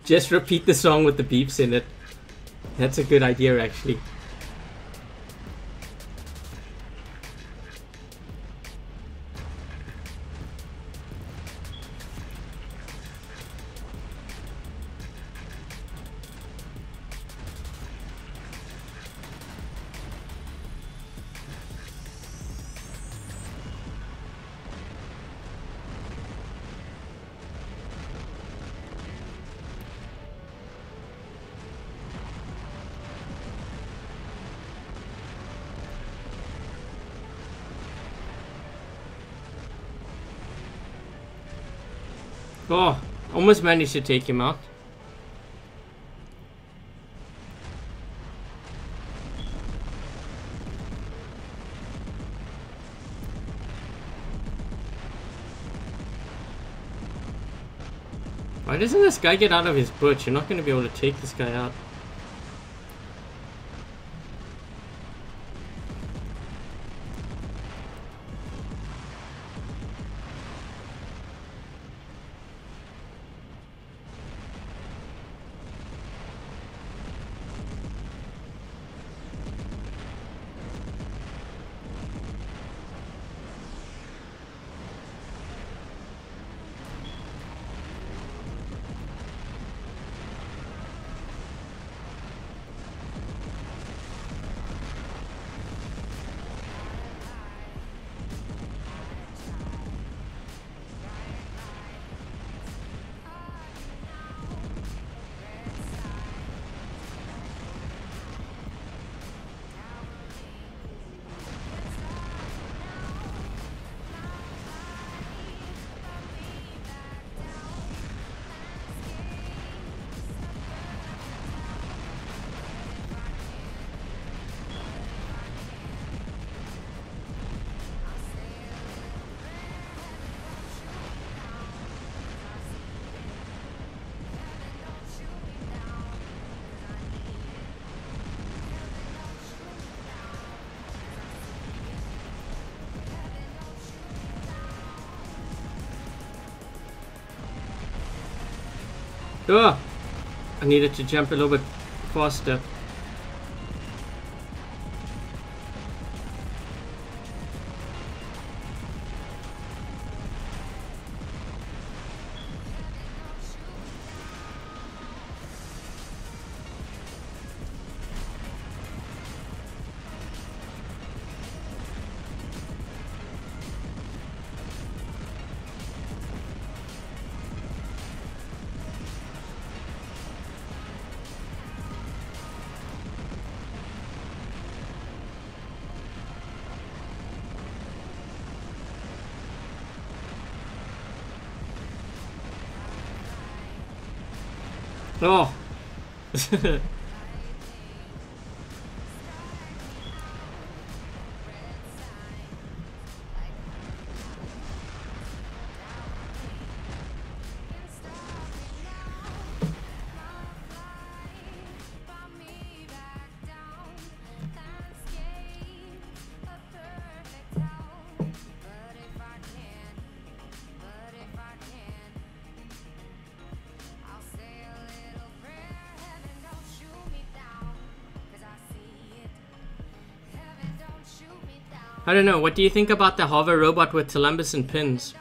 Just repeat the song with the beeps in it. That's a good idea, actually. Oh, almost managed to take him out. Why doesn't this guy get out of his bush? You're not going to be able to take this guy out. Oh, I needed to jump a little bit faster. Oh. I don't know, what do you think about the hover robot with Columbus and pins?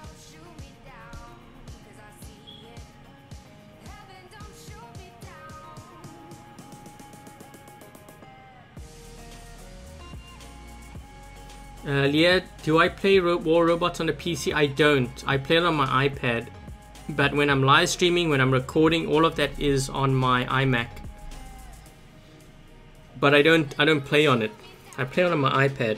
Leah, do I play War Robots on the PC? I don't. I play it on my iPad. But when I'm live streaming, when I'm recording, all of that is on my iMac. But I don't play on it. I play on my iPad.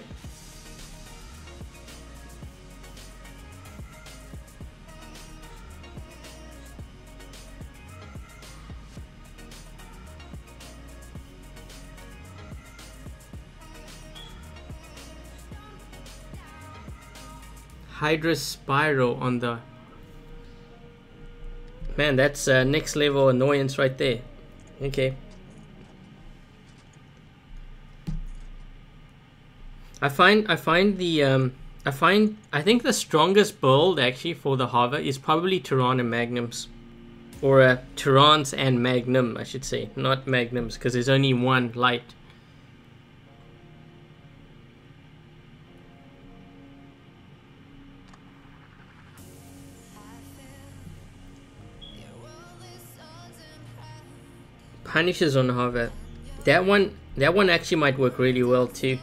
Hydra Spyro on the... Man, that's next level annoyance right there. Okay. I think the strongest build actually for the Hover is probably Tyran and Magnums. Or Tyrans and Magnum, I should say. Not Magnums, because there's only one light. Punishers on Hover. That one actually might work really well too.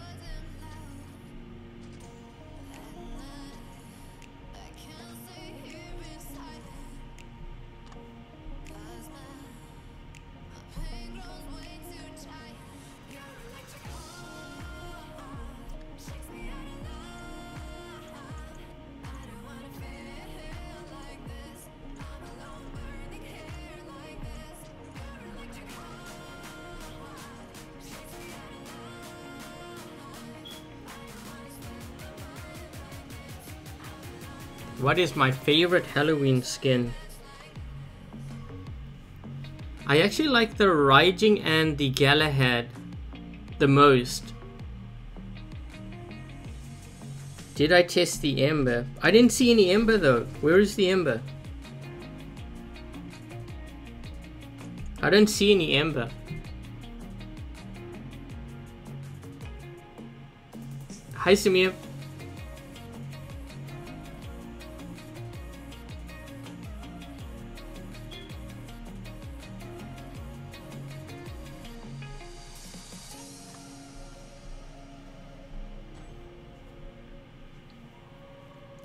What is my favorite Halloween skin? I actually like the Raijing and the Galahad the most. Did I test the Ember? I didn't see any Ember though. Where is the Ember? I don't see any Ember. Hi Samir.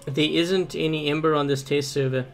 There isn't any Ember on this test server.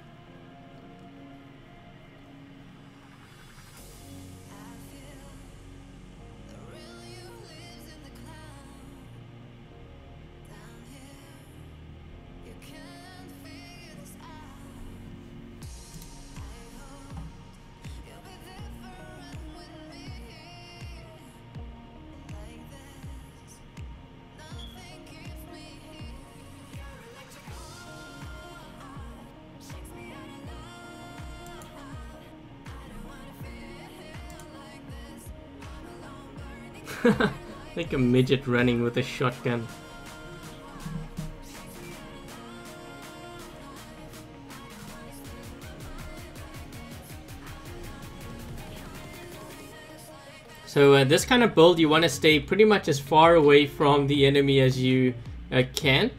Like a midget running with a shotgun. So this kind of build, you want to stay pretty much as far away from the enemy as you can.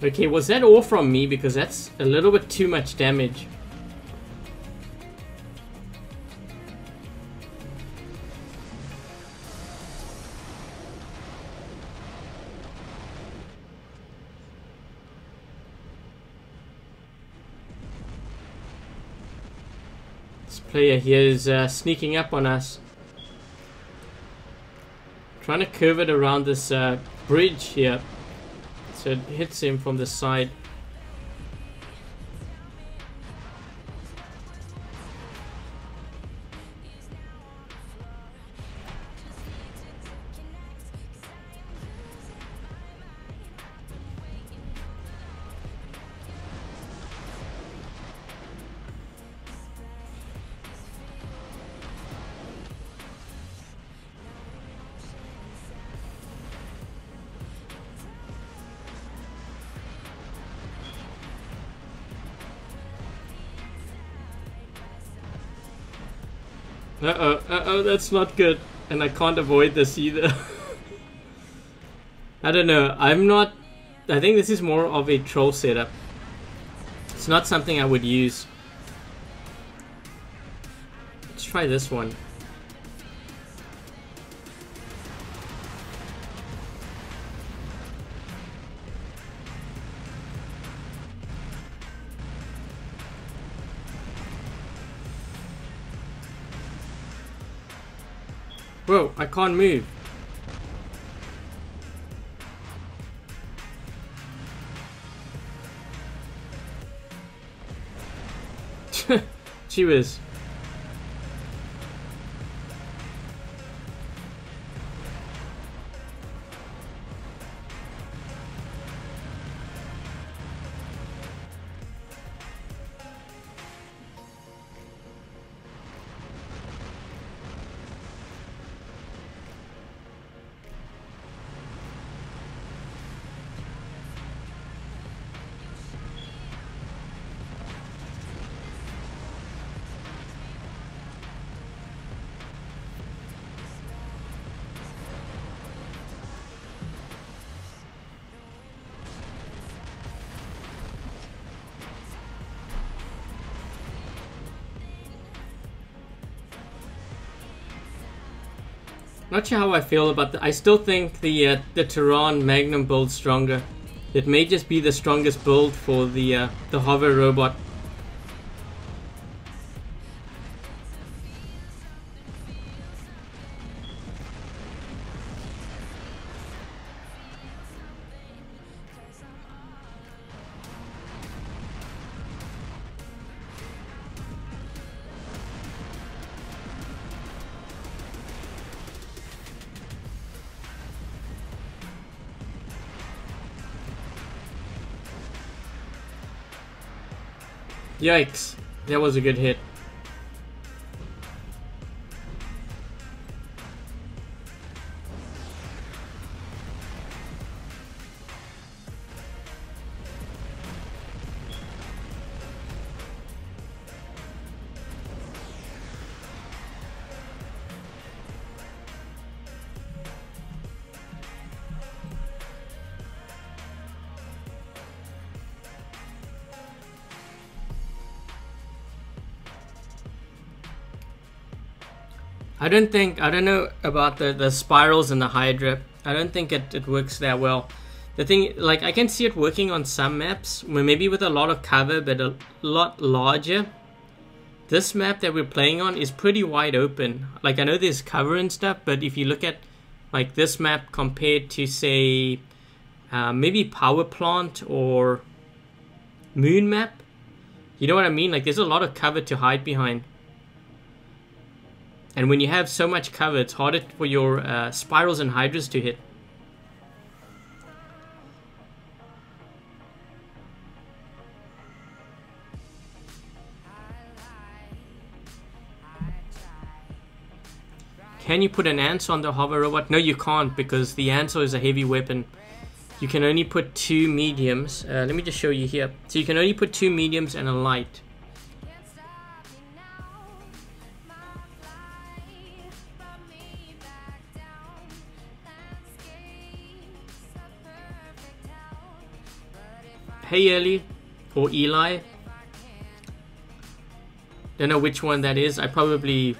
Okay, was that all from me? Because that's a little bit too much damage. This player here is sneaking up on us. Trying to curve it around this bridge here. So it hits him from the side. Uh-oh, that's not good. And I can't avoid this either. I don't know. I think this is more of a troll setup. It's not something I would use. Let's try this one. Whoa, I can't move. She was. Not sure how I feel about that. I still think the Tehran Magnum build's stronger. It may just be the strongest build for the hover robot. Yikes, that was a good hit. I don't know about the spirals and the Hydra. I don't think it works that well. The thing, like, I can see it working on some maps, where maybe with a lot of cover, but a lot larger. This map that we're playing on is pretty wide open. Like, I know there's cover and stuff, but if you look at, like, this map compared to, say, maybe Power Plant or Moon map, you know what I mean? Like, there's a lot of cover to hide behind. And when you have so much cover, it's harder for your spirals and hydras to hit. Can you put an answer on the hover robot? No, you can't, because the answer is a heavy weapon. You can only put 2 mediums. Let me just show you here. So you can only put 2 mediums and a light. Hey Ellie, or Eli. Don't know which one that is. I probably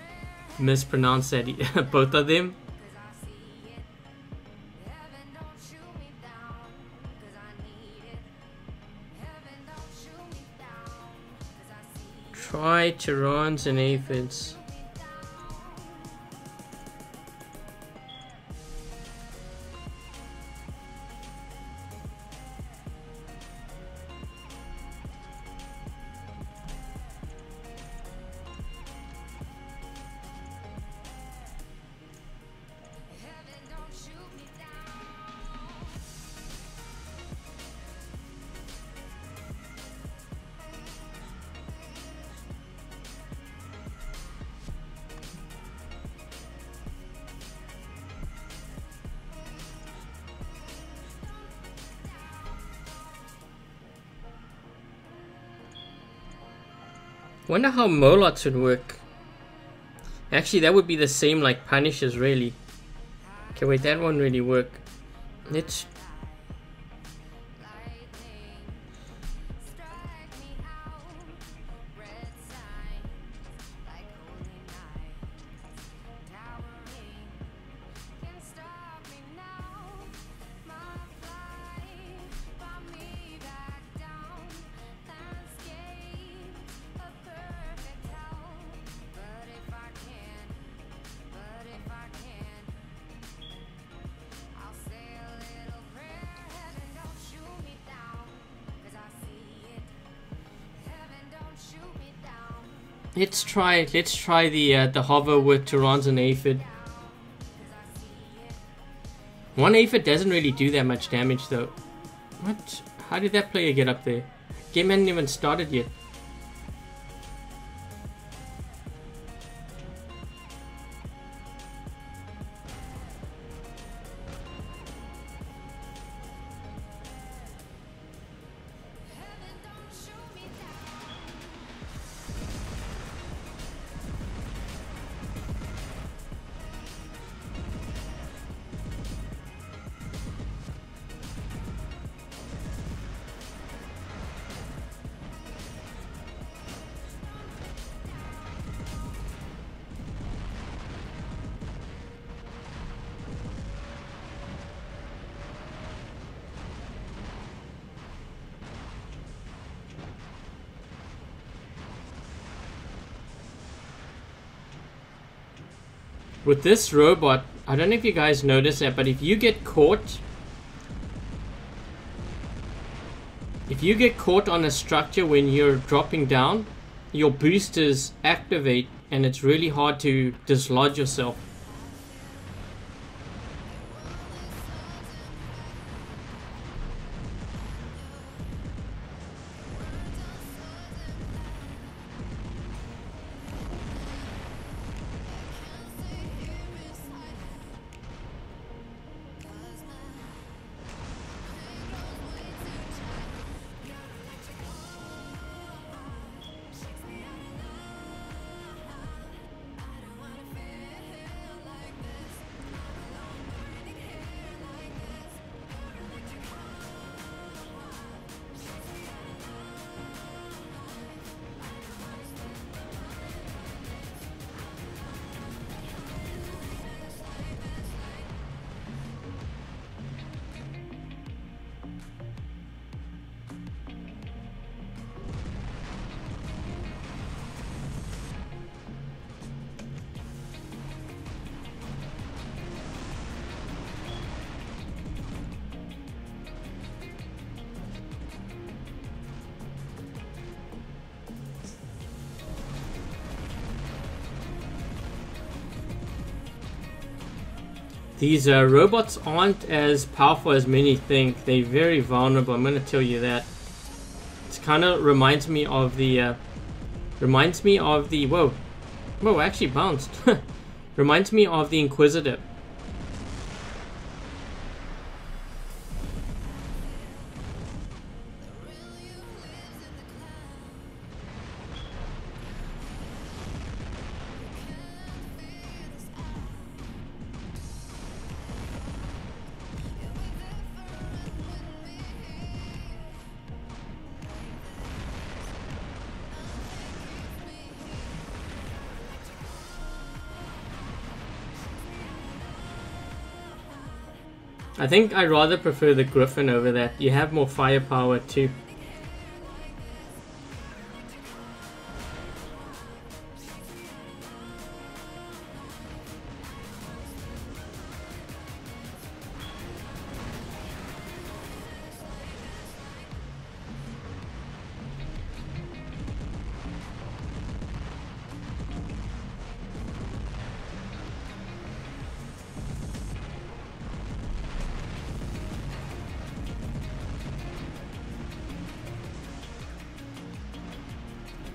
mispronounced that, both of them. Try Terrans and aphids. Wonder how Molots would work. Actually, that would be the same like Punishes, really. Okay, wait, that won't really work. Let's... Let's try the hover with Tyrants and Aphid. One Aphid doesn't really do that much damage though. What? How did that player get up there? Game hadn't even started yet. With this robot, I don't know if you guys notice that, but if you get caught on a structure when you're dropping down, your boosters activate and it's really hard to dislodge yourself. These robots aren't as powerful as many think. They're very vulnerable, I'm going to tell you that. It kind of reminds me of the... Whoa, I actually bounced. Reminds me of the Inquisitor. I think I rather prefer the Griffin over that. You have more firepower too.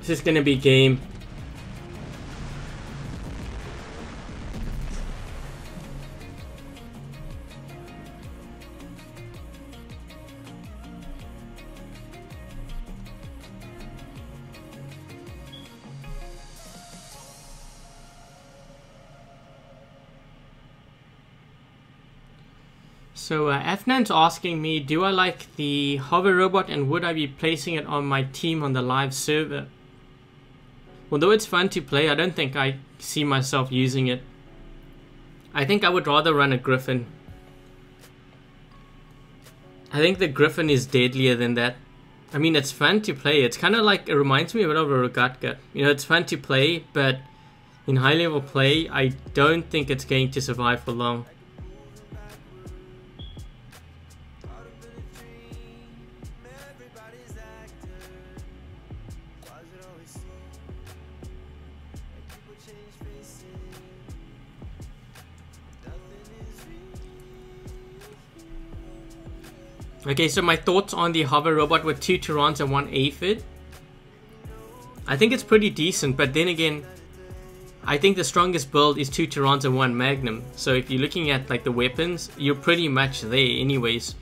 This is gonna be game. So Afnan's asking me, do I like the hover robot and would I be placing it on my team on the live server? Although it's fun to play, I don't think I see myself using it. I think I would rather run a Griffin. I think the Griffin is deadlier than that. I mean, it's fun to play. It's kind of like, it reminds me a bit of a Rogatka. You know, it's fun to play, but in high level play, I don't think it's going to survive for long. Okay, so my thoughts on the hover robot with 2 Tyrants and 1 aphid. I think it's pretty decent, but then again, I think the strongest build is 2 Tyrants and 1 Magnum. So if you're looking at like the weapons, you're pretty much there anyways.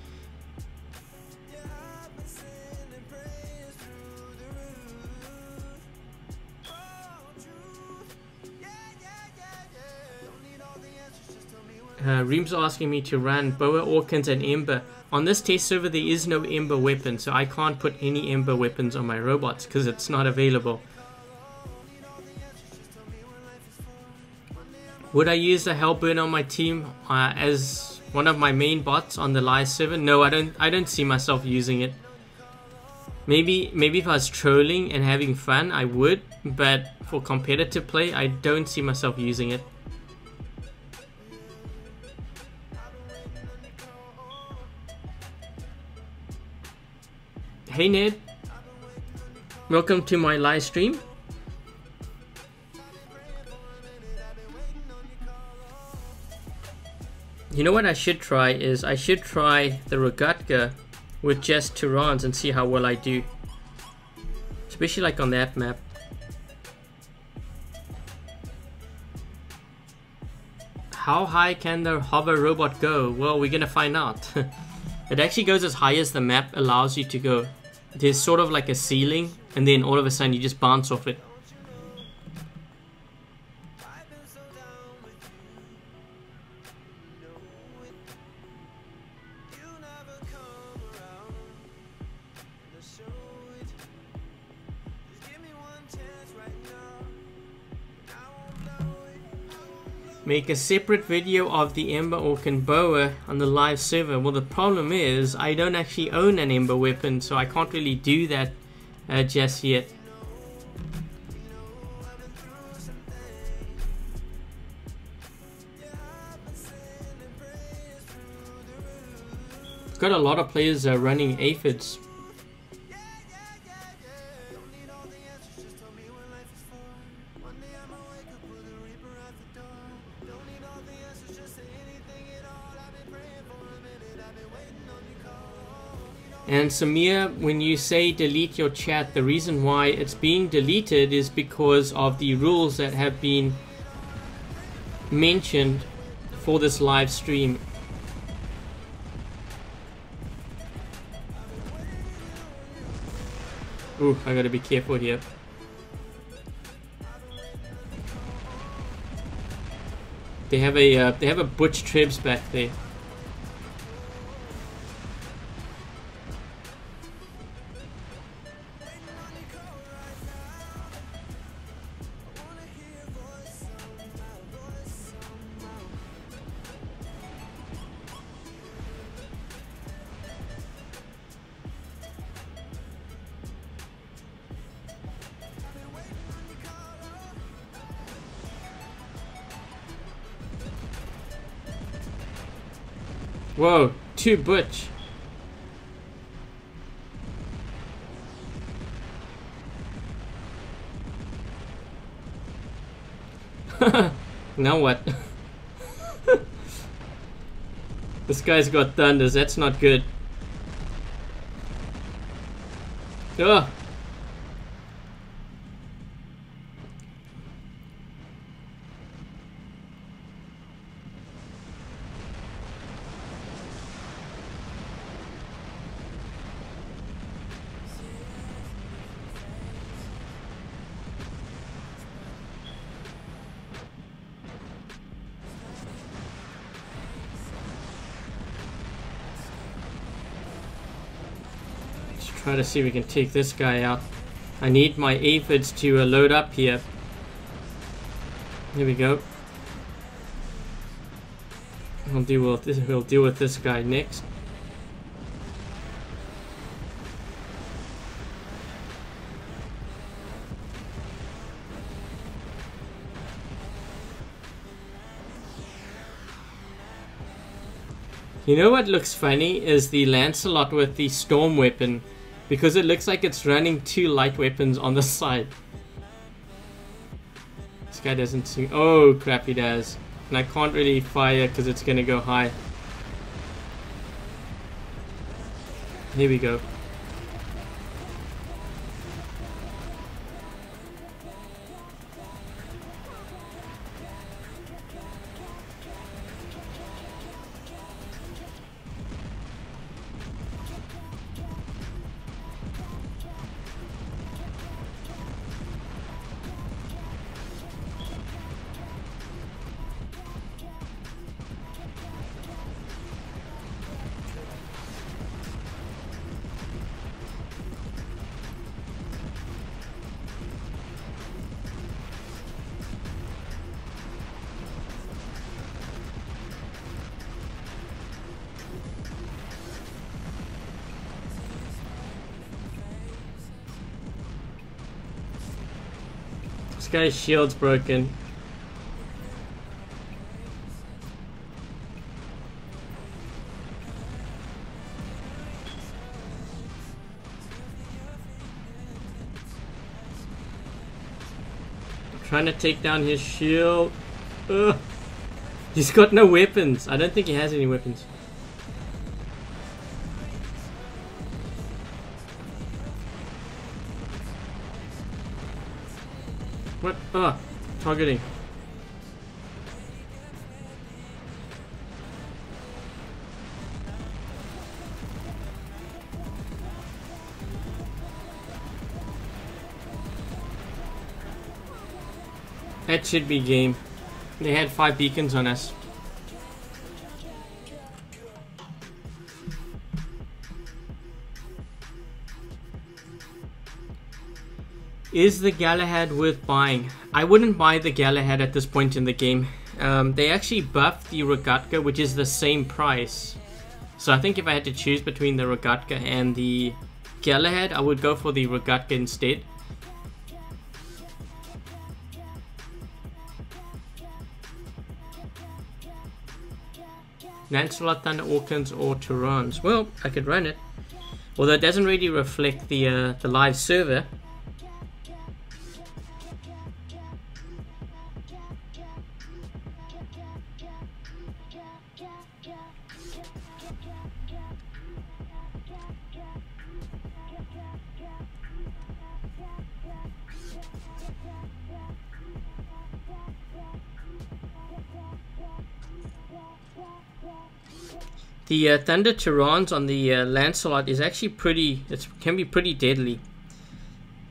Reem's asking me to run Boa, Orkans and Ember. On this test server there is no Ember weapon, so I can't put any Ember weapons on my robots because it's not available. Would I use the Hellburn on my team as one of my main bots on the live server? No, I don't see myself using it. Maybe if I was trolling and having fun, I would, but for competitive play, I don't see myself using it. Hey Ned, welcome to my live stream. You know what I should try is I should try the Rogatka with just Tyrants and see how well I do. Especially like on that map. How high can the hover robot go? Well, we're gonna find out. It actually goes as high as the map allows you to go. There's sort of like a ceiling, and then all of a sudden you just bounce off it. Make a separate video of the Ember Orkan Boa on the live server. Well, the problem is I don't actually own an Ember weapon, so I can't really do that just yet. Got a lot of players running aphids. And Samir, when you say delete your chat, the reason why it's being deleted is because of the rules that have been mentioned for this live stream. Ooh, I gotta be careful here. They have a Butch Trebs back there. Whoa, too butch. Now what? This guy's got thunders, that's not good. Ugh. try to see if we can take this guy out. I need my aphids to load up here. Here we go. We'll deal with this. We'll deal with this guy next. You know what looks funny is the Lancelot with the storm weapon, because it looks like it's running two light weapons on the side. This guy doesn't seem... Oh crap, he does. And I can't really fire because it's going to go high. Here we go. This guy's shield's broken. I'm trying to take down his shield. Ugh. He's got no weapons. I don't think he has any weapons. What? Ah, targeting. That should be game. They had 5 beacons on us. Is the Galahad worth buying? I wouldn't buy the Galahad at this point in the game. They actually buffed the Rogatka, which is the same price. So I think if I had to choose between the Rogatka and the Galahad, I would go for the Rogatka instead. Lancelot, Thunder Orkans, or Turans. Well, I could run it. Although it doesn't really reflect the live server. The Thunder Turans on the Lancelot is actually pretty, it can be pretty deadly.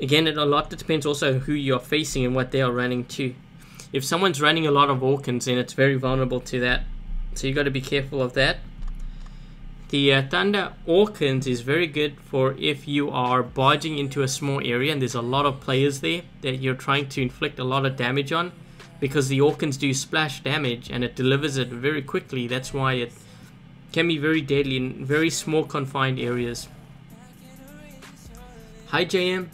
Again, a lot depends also who you're facing and what they are running to. If someone's running a lot of Orkans, then it's very vulnerable to that. So you got to be careful of that. The Thunder Orkans is very good for if you are barging into a small area and there's a lot of players there that you're trying to inflict a lot of damage on, because the Orkans do splash damage and it delivers it very quickly. That's why it can be very deadly in very small confined areas. Hi JM.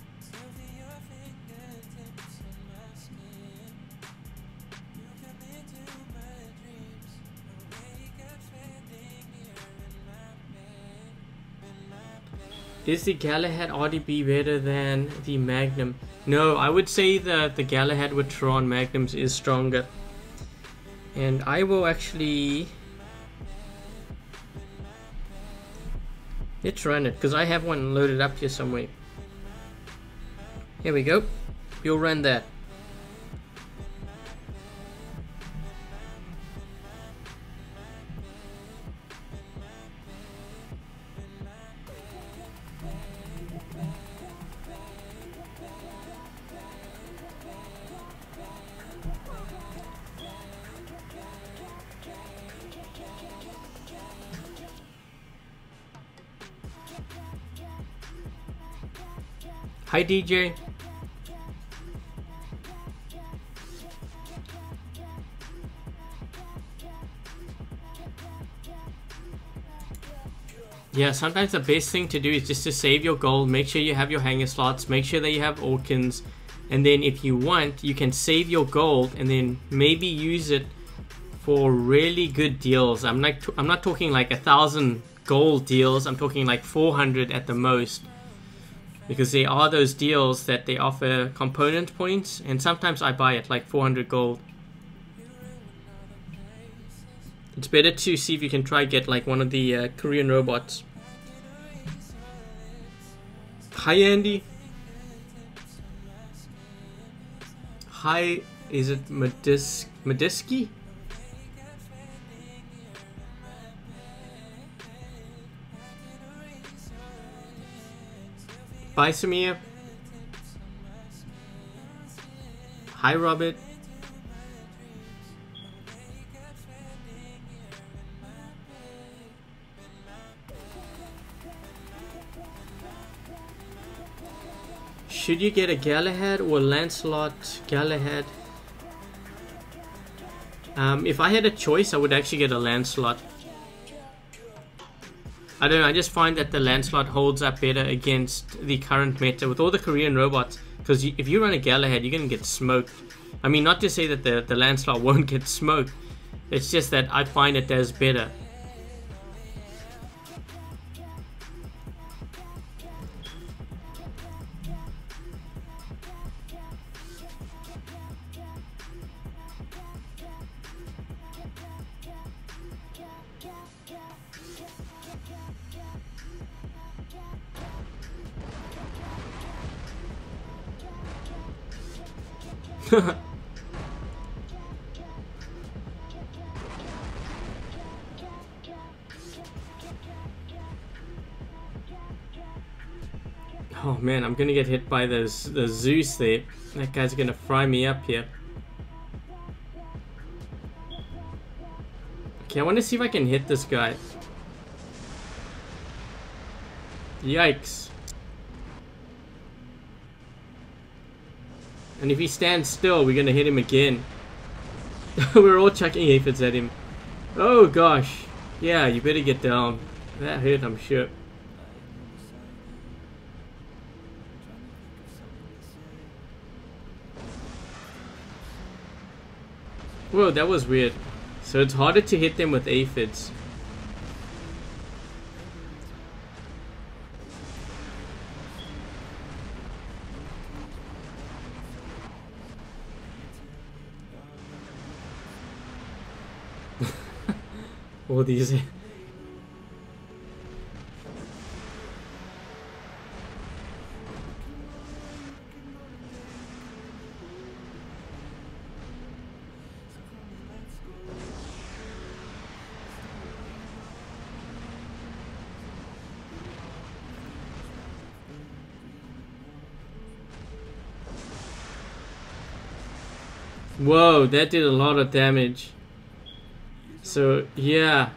Is the Galahad RDB better than the Magnum? No, I would say that the Galahad with Turan Magnums is stronger. And I will actually... let's run it, because I have one loaded up here somewhere. Here we go. We'll run that. Hi DJ. Yeah, sometimes the best thing to do is just to save your gold, make sure you have your hanger slots, make sure that you have Orkins, and then if you want, you can save your gold and then maybe use it for really good deals. I'm not talking like 1,000 gold deals, I'm talking like 400 at the most. Because there are those deals that they offer component points, and sometimes I buy it like 400 gold. It's better to see if you can try get like one of the Korean robots. Hi Andy. Hi, is it Mediski? Bye Samir. Hi Robert. Should you get a Galahad or Lancelot Galahad? If I had a choice, I would actually get a Lancelot. I don't know, I just find that the Lancelot holds up better against the current meta with all the Korean robots. Because if you run a Galahad, you're going to get smoked. I mean, not to say that the Lancelot won't get smoked. It's just that I find it does better. Oh man, I'm gonna get hit by the Zeus there. That guy's gonna fry me up here. Okay, I want to see if I can hit this guy. Yikes. And if he stands still, we're gonna hit him again. We're all chucking aphids at him. Oh gosh. Yeah, you better get down. That hurt, I'm sure. Whoa, that was weird. So it's harder to hit them with aphids. All these. Whoa, that did a lot of damage. So yeah,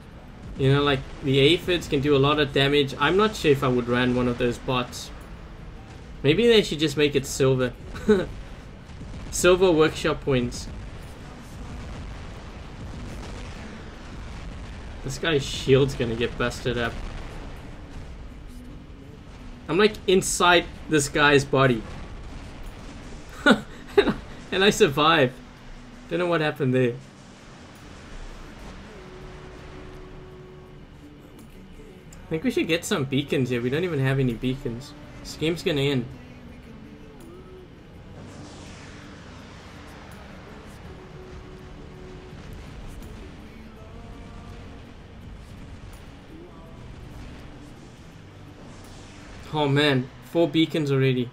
you know, like the aphids can do a lot of damage. I'm not sure if I would run one of those bots. Maybe they should just make it silver. Silver workshop points. This guy's shield's gonna get busted up. I'm like inside this guy's body. And I survived. Don't know what happened there. I think we should get some beacons here. We don't even have any beacons. This game's gonna end. Oh man, 4 beacons already.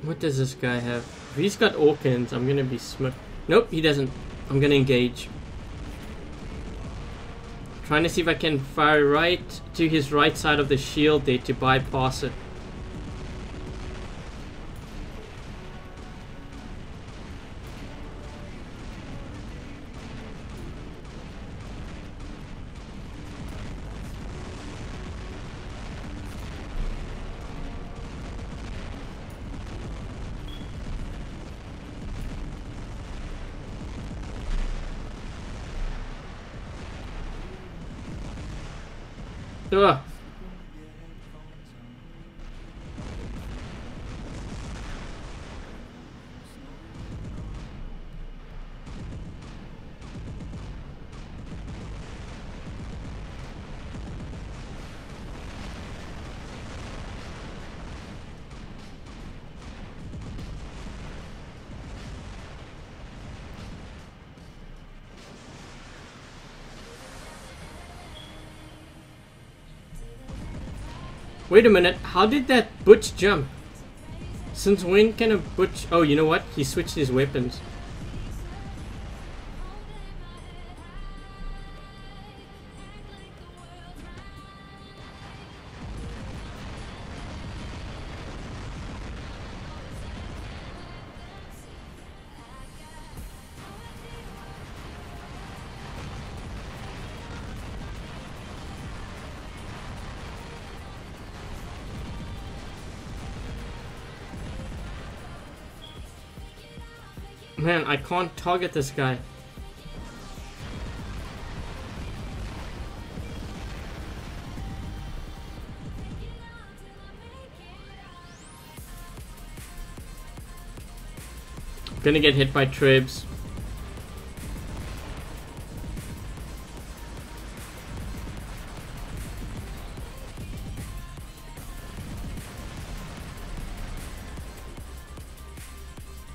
What does this guy have? If he's got Orkans, I'm gonna be smoked. Nope, he doesn't. I'm gonna engage. Trying to see if I can fire right to his right side of the shield there to bypass it. Ugh. Wait a minute, how did that Butch jump? Since when can a Butch... Oh, you know what? He switched his weapons. Man, I can't target this guy. I'm gonna get hit by Trebs.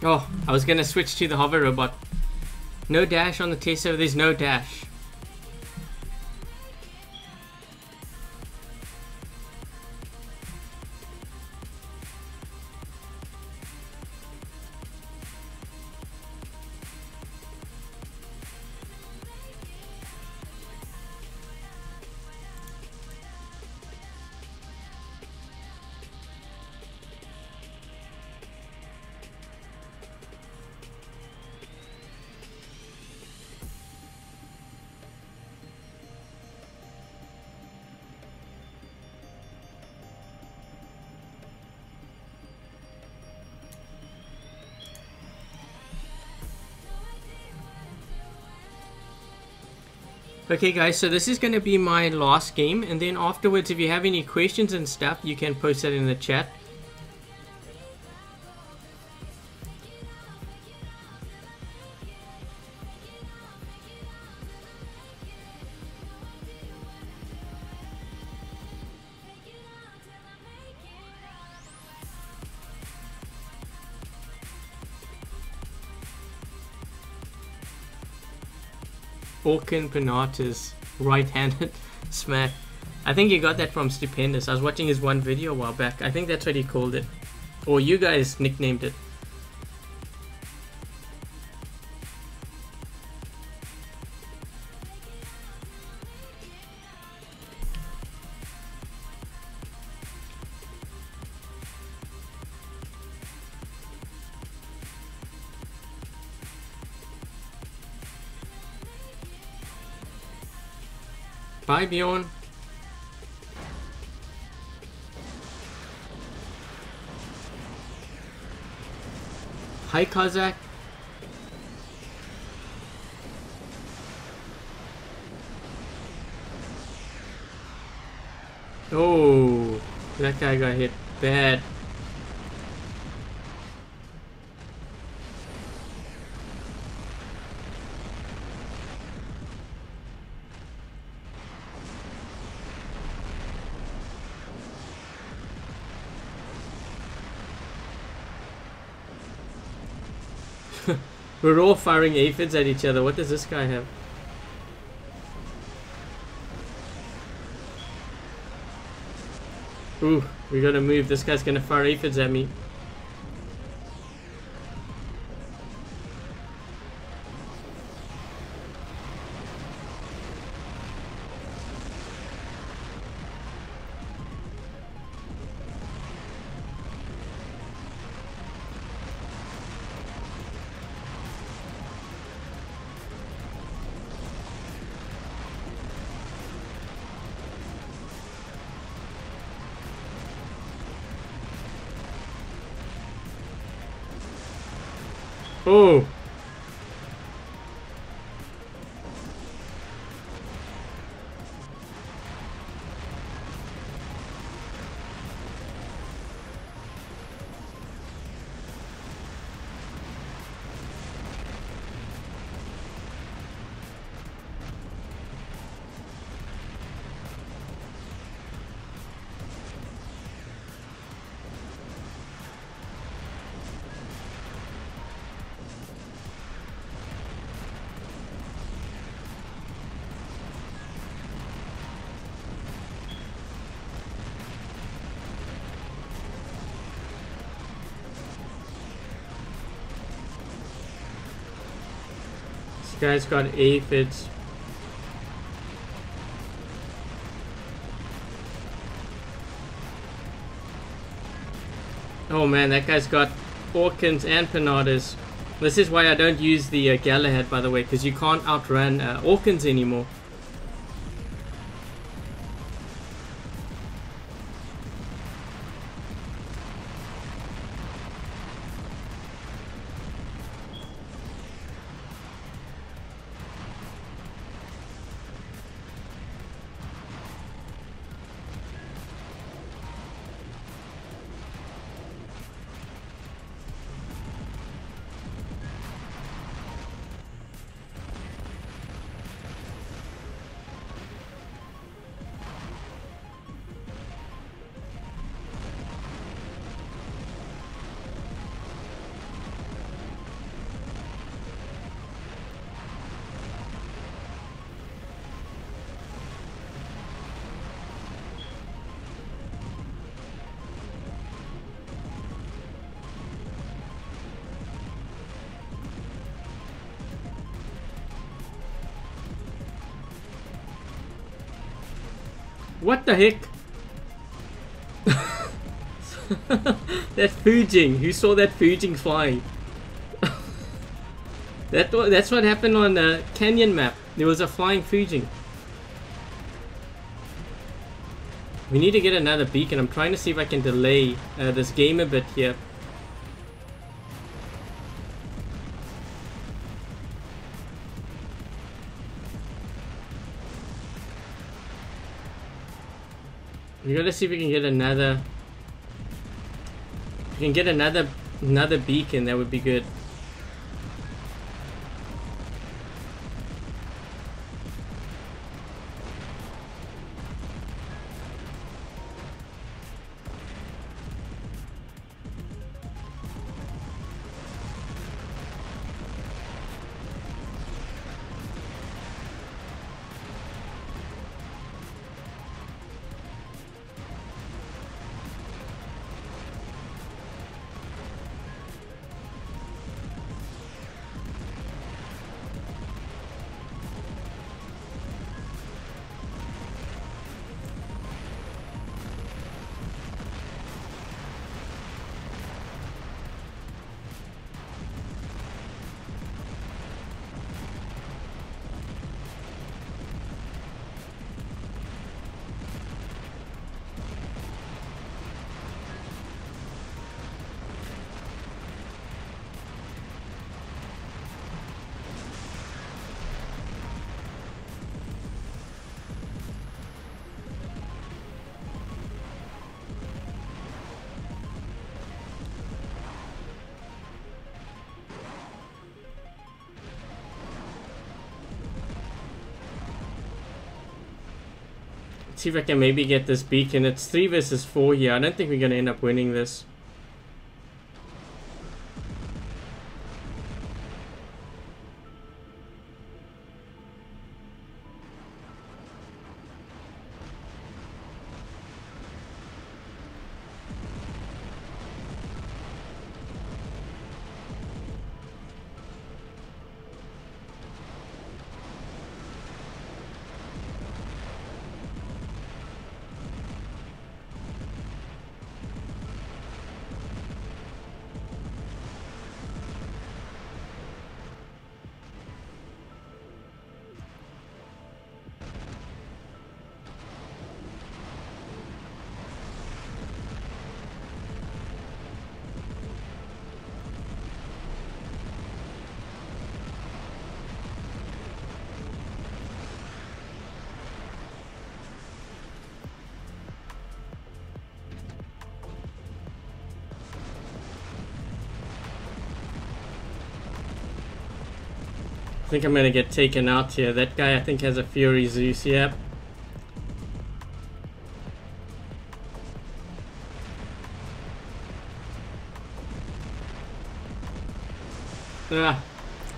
Oh, I was gonna switch to the hover robot. No dash on the Tesla, there's no dash. Okay guys, so this is going to be my last game, and then afterwards if you have any questions and stuff you can post that in the chat. Orkan Penata's right-handed smack. I think he got that from Stupendous. I was watching his one video a while back. I think that's what he called it. Or you guys nicknamed it. Bye, Bjorn. Hi, Kazakh. Oh, that guy got hit bad. We're all firing aphids at each other. What does this guy have? Ooh, we gotta move. This guy's gonna fire aphids at me. Oh. This guy's got aphids. Oh man, that guy's got Orkans and Panadas. This is why I don't use the Galahad, by the way, because you can't outrun Orkans anymore. What the heck? That Fujing. Who saw that Fujing flying? That's what happened on the Canyon map. There was a flying Fujing. We need to get another beacon. I'm trying to see if I can delay this game a bit here. We gotta see if we can get another. If we can get another beacon, that would be good. See if I can maybe get this beacon. It's 3 versus 4 here. I don't think we're going to end up winning this. I think I'm gonna get taken out here. That guy I think has a Fury Zeus, yep.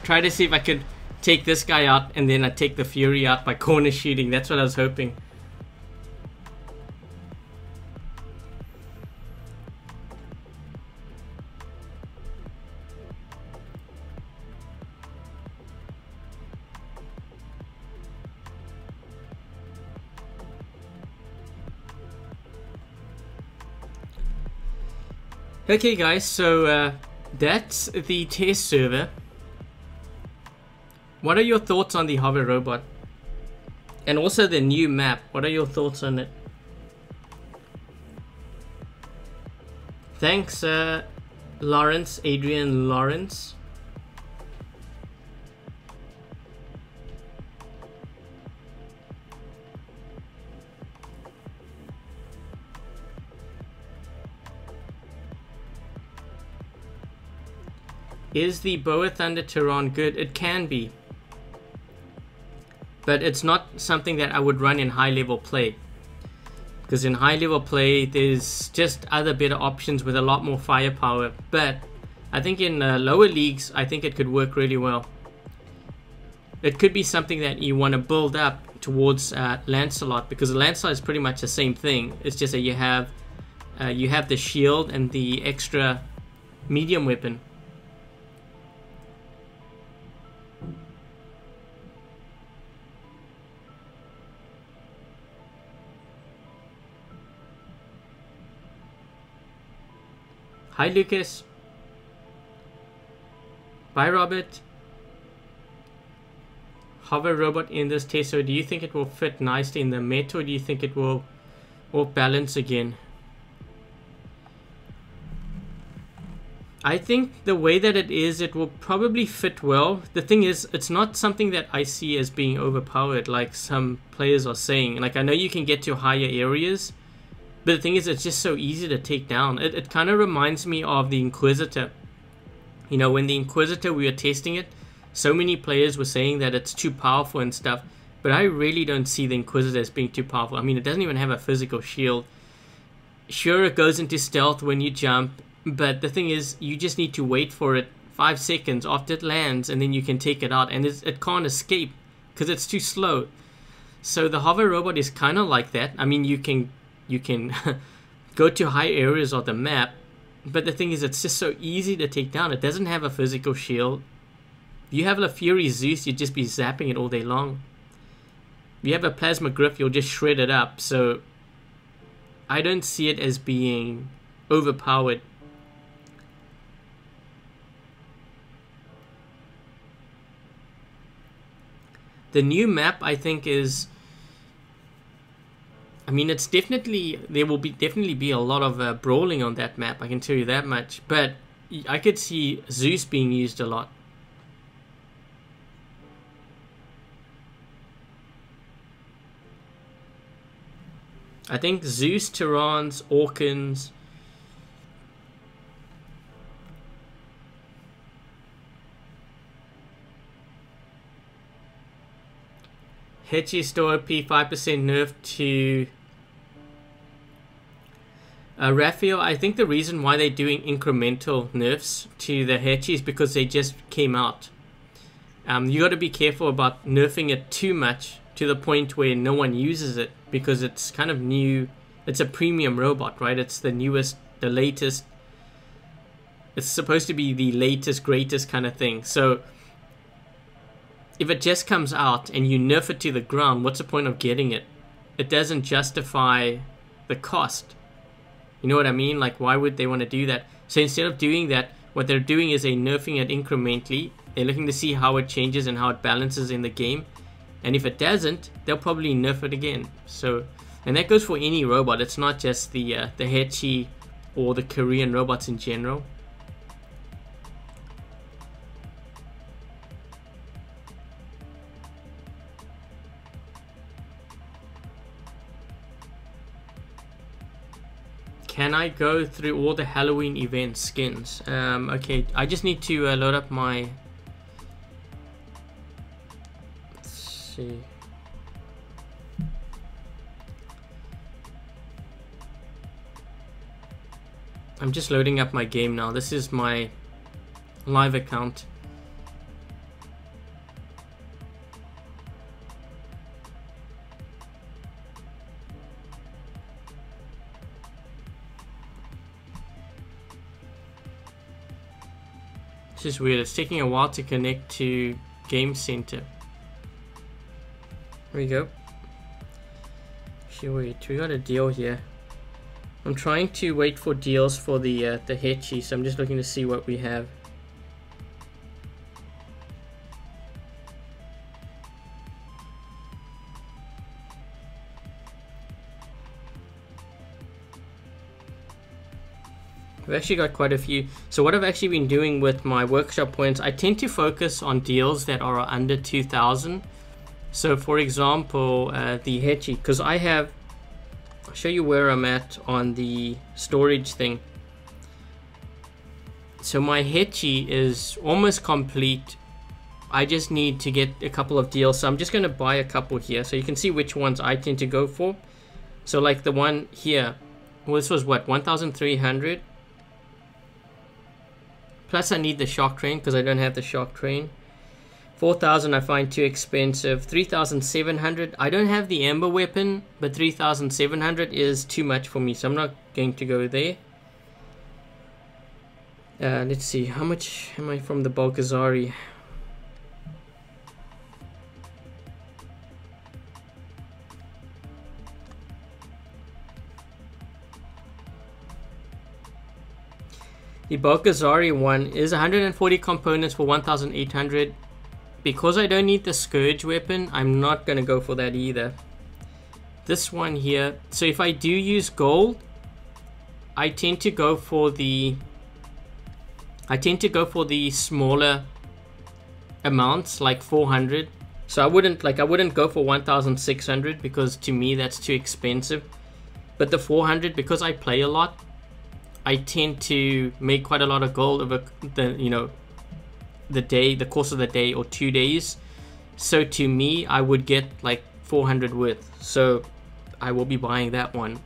Try to see if I could take this guy out and then I take the Fury out by corner shooting. That's what I was hoping. Okay guys, so that's the test server. What are your thoughts on the hover robot? And also the new map, what are your thoughts on it? Thanks Lawrence, Adrian Lawrence. Is the Boa Thunder Tehran good? It can be. But it's not something that I would run in high level play. Because in high level play, there's just other better options with a lot more firepower. But I think in lower leagues, I think it could work really well. It could be something that you want to build up towards Lancelot. Because Lancelot is pretty much the same thing. It's just that you have the shield and the extra medium weapon. Hi Lucas. Bye Robert. Hover robot in this test, so do you think it will fit nicely in the meta, or do you think it will balance again? I think the way that it is, it will probably fit well. The thing is, it's not something that I see as being overpowered like some players are saying. Like, I know you can get to higher areas, but the thing is, it's just so easy to take down. It kind of reminds me of the Inquisitor. You know, when the Inquisitor, we were testing it, so many players were saying that it's too powerful and stuff, but I really don't see the Inquisitor as being too powerful. I mean, it doesn't even have a physical shield. Sure, it goes into stealth when you jump, but the thing is, you just need to wait for it 5 seconds after it lands, and then you can take it out, and it can't escape because it's too slow. So the hover robot is kind of like that. I mean, you can go to high areas of the map, but the thing is, it's just so easy to take down. It doesn't have a physical shield. If you have a Fury Zeus, you'd just be zapping it all day long. If you have a Plasma Griff, you'll just shred it up. So I don't see it as being overpowered. The new map, I think, is... I mean, it's definitely... There will definitely be a lot of brawling on that map, I can tell you that much. But I could see Zeus being used a lot. I think Zeus, Terrans, Orkans... Hetchy still OP, 5% nerf to Raphael. I think the reason why they're doing incremental nerfs to the Hetchy is because they just came out. You got to be careful about nerfing it too much to the point where no one uses it, because it's kind of new. It's a premium robot, right? It's the newest, the latest. It's supposed to be the latest, greatest kind of thing. So if it just comes out and you nerf it to the ground, what's the point of getting it? It doesn't justify the cost. You know what I mean? Like, why would they want to do that? So instead of doing that, what they're doing is they're nerfing it incrementally. They're looking to see how it changes and how it balances in the game. And if it doesn't, they'll probably nerf it again. So, and that goes for any robot. It's not just the Hetchy or the Korean robots in general. Can I go through all the Halloween event skins? Okay, I just need to load up my see. I'm just loading up my game now. This is my live account. This is weird. It's taking a while to connect to Game Center. Here we go. Actually, wait. We got a deal here. I'm trying to wait for deals for the Hetchy, so I'm just looking to see what we have. I've actually got quite a few. So what I've actually been doing with my workshop points, I tend to focus on deals that are under 2,000. So for example, the Hetchy, because I'll show you where I'm at on the storage thing. So my Hetchy is almost complete. I just need to get a couple of deals. So I'm just going to buy a couple here, so you can see which ones I tend to go for. So like the one here, well, this was what, 1,300. Plus I need the shock train because I don't have the shock train. 4,000 I find too expensive. 3,700. I don't have the Ember weapon, but 3,700 is too much for me, so I'm not going to go there. Let's see, how much am I from the Balkazari? The Balkazari one is 140 components for 1,800. Because I don't need the Scourge weapon, I'm not going to go for that either. This one here, so if I do use gold, I tend to go for the smaller amounts, like 400. So I wouldn't go for 1,600 because to me that's too expensive. But the 400, because I play a lot, I tend to make quite a lot of gold over the course of the day or 2 days. So to me, I would get like 400 worth. So I will be buying that one.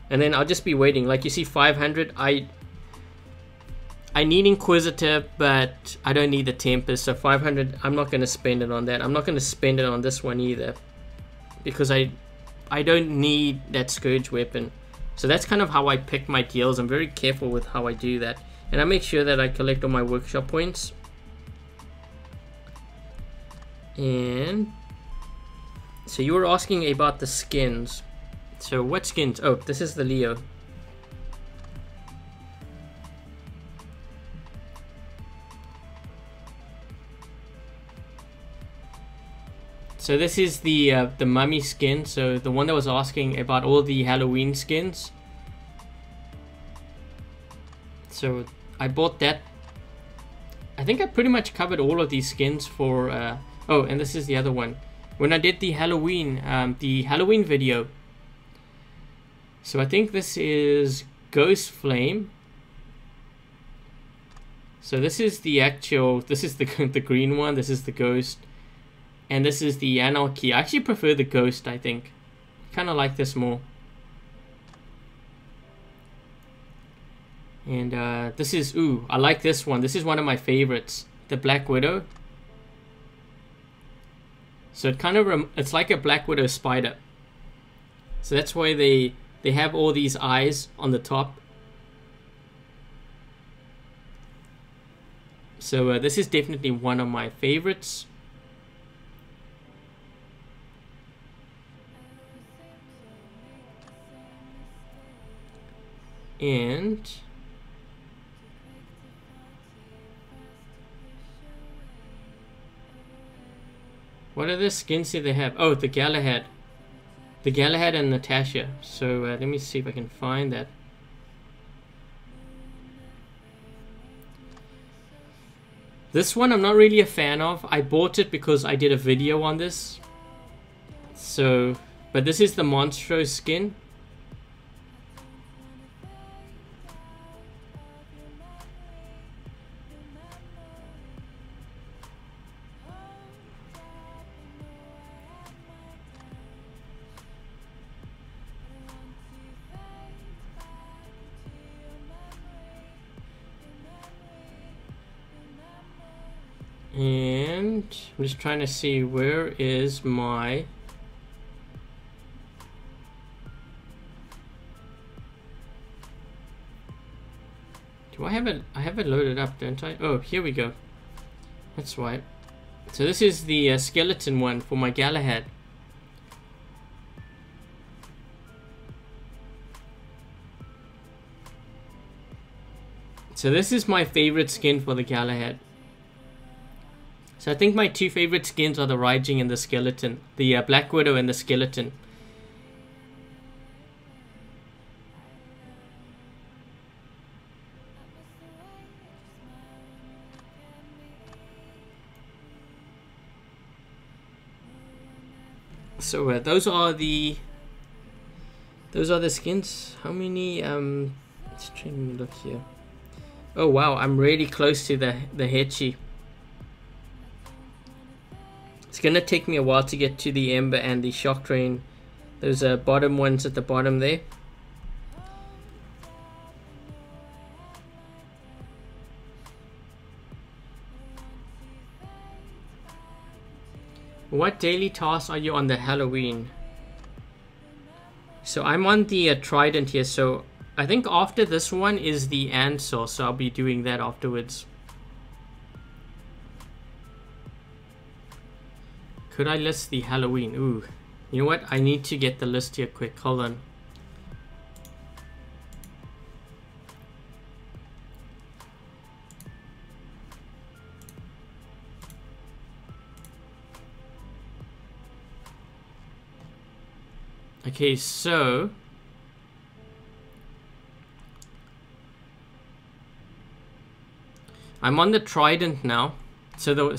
And then I'll just be waiting. Like you see 500, I need Inquisitor, but I don't need the Tempest. So 500, I'm not going to spend it on that. I'm not going to spend it on this one either, because I don't need that Scourge weapon. So that's kind of how I pick my deals. I'm very careful with how I do that. And I make sure that I collect all my workshop points. And so you were asking about the skins. So what skins? Oh, this is the Leo. So this is the mummy skin. So the one that was asking about all the Halloween skins. So I bought that. I think I pretty much covered all of these skins for oh, and this is the other one. When I did the Halloween video. So I think this is Ghost Flame. So this is the actual, this is the green one, this is the Ghost. And this is the Anarchy. I actually prefer the Ghost, I think. Kind of like this more. And this is, ooh, I like this one. This is one of my favorites. The Black Widow. So it kind of, it's like a Black Widow spider. So that's why they have all these eyes on the top. So this is definitely one of my favorites. And what other skins do they have? Oh, the Galahad. The Galahad and Natasha. So let me see if I can find that. This one I'm not really a fan of. I bought it because I did a video on this. So, but this is the Monstro skin. And I'm just trying to see where is my... Do I have it? I have it loaded up, don't I? Oh, here we go. That's right. So this is the skeleton one for my Galahad. So this is my favorite skin for the Galahad. So I think my two favorite skins are the Raging and the Skeleton. The Black Widow and the Skeleton. So those are the skins. How many? Let's try and look here. Oh wow, I'm really close to the Hechi. It's gonna take me a while to get to the Ember and the Shock Train. Those bottom ones at the bottom there. What daily tasks are you on the Halloween? So I'm on the Trident here, so I think after this one is the Ansel, so I'll be doing that afterwards. Could I list the Halloween? Ooh, you know what? I need to get the list here quick. Hold on. Okay, so I'm on the Trident now. So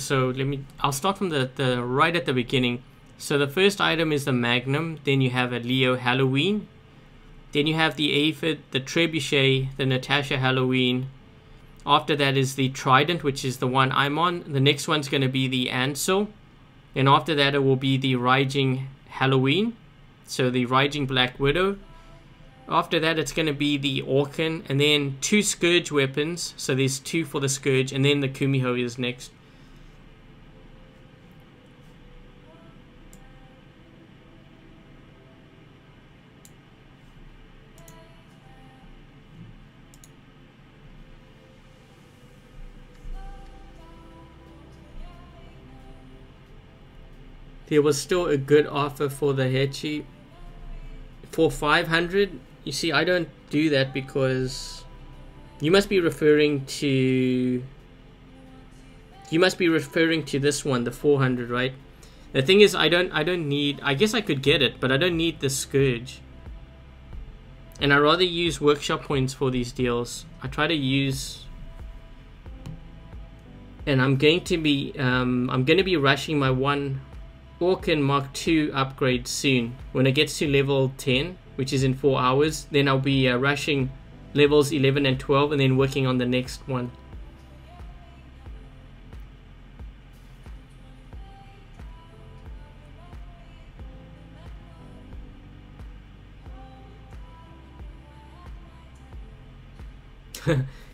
I'll start from the right at the beginning. So the first item is the Magnum, then you have a Leo Halloween, then you have the Aphid, the Trebuchet, the Natasha Halloween. After that is the Trident, which is the one I'm on. The next one's going to be the Ansel, and after that it will be the Raging Halloween. So the Raging Black Widow. After that it's going to be the Orkan, and then 2 Scourge weapons. So there's 2 for the Scourge, and then the Kumiho is next. There was still a good offer for the Hechi. For 500, you see, I don't do that because you must be referring to this one, the 400, right? The thing is, I don't need, I guess I could get it, but I don't need the Scourge. And I rather use workshop points for these deals. I try to use, and I'm going to be rushing my one Orkan Mark II upgrade soon. When it gets to level 10, which is in 4 hours, then I'll be rushing levels 11 and 12 and then working on the next one.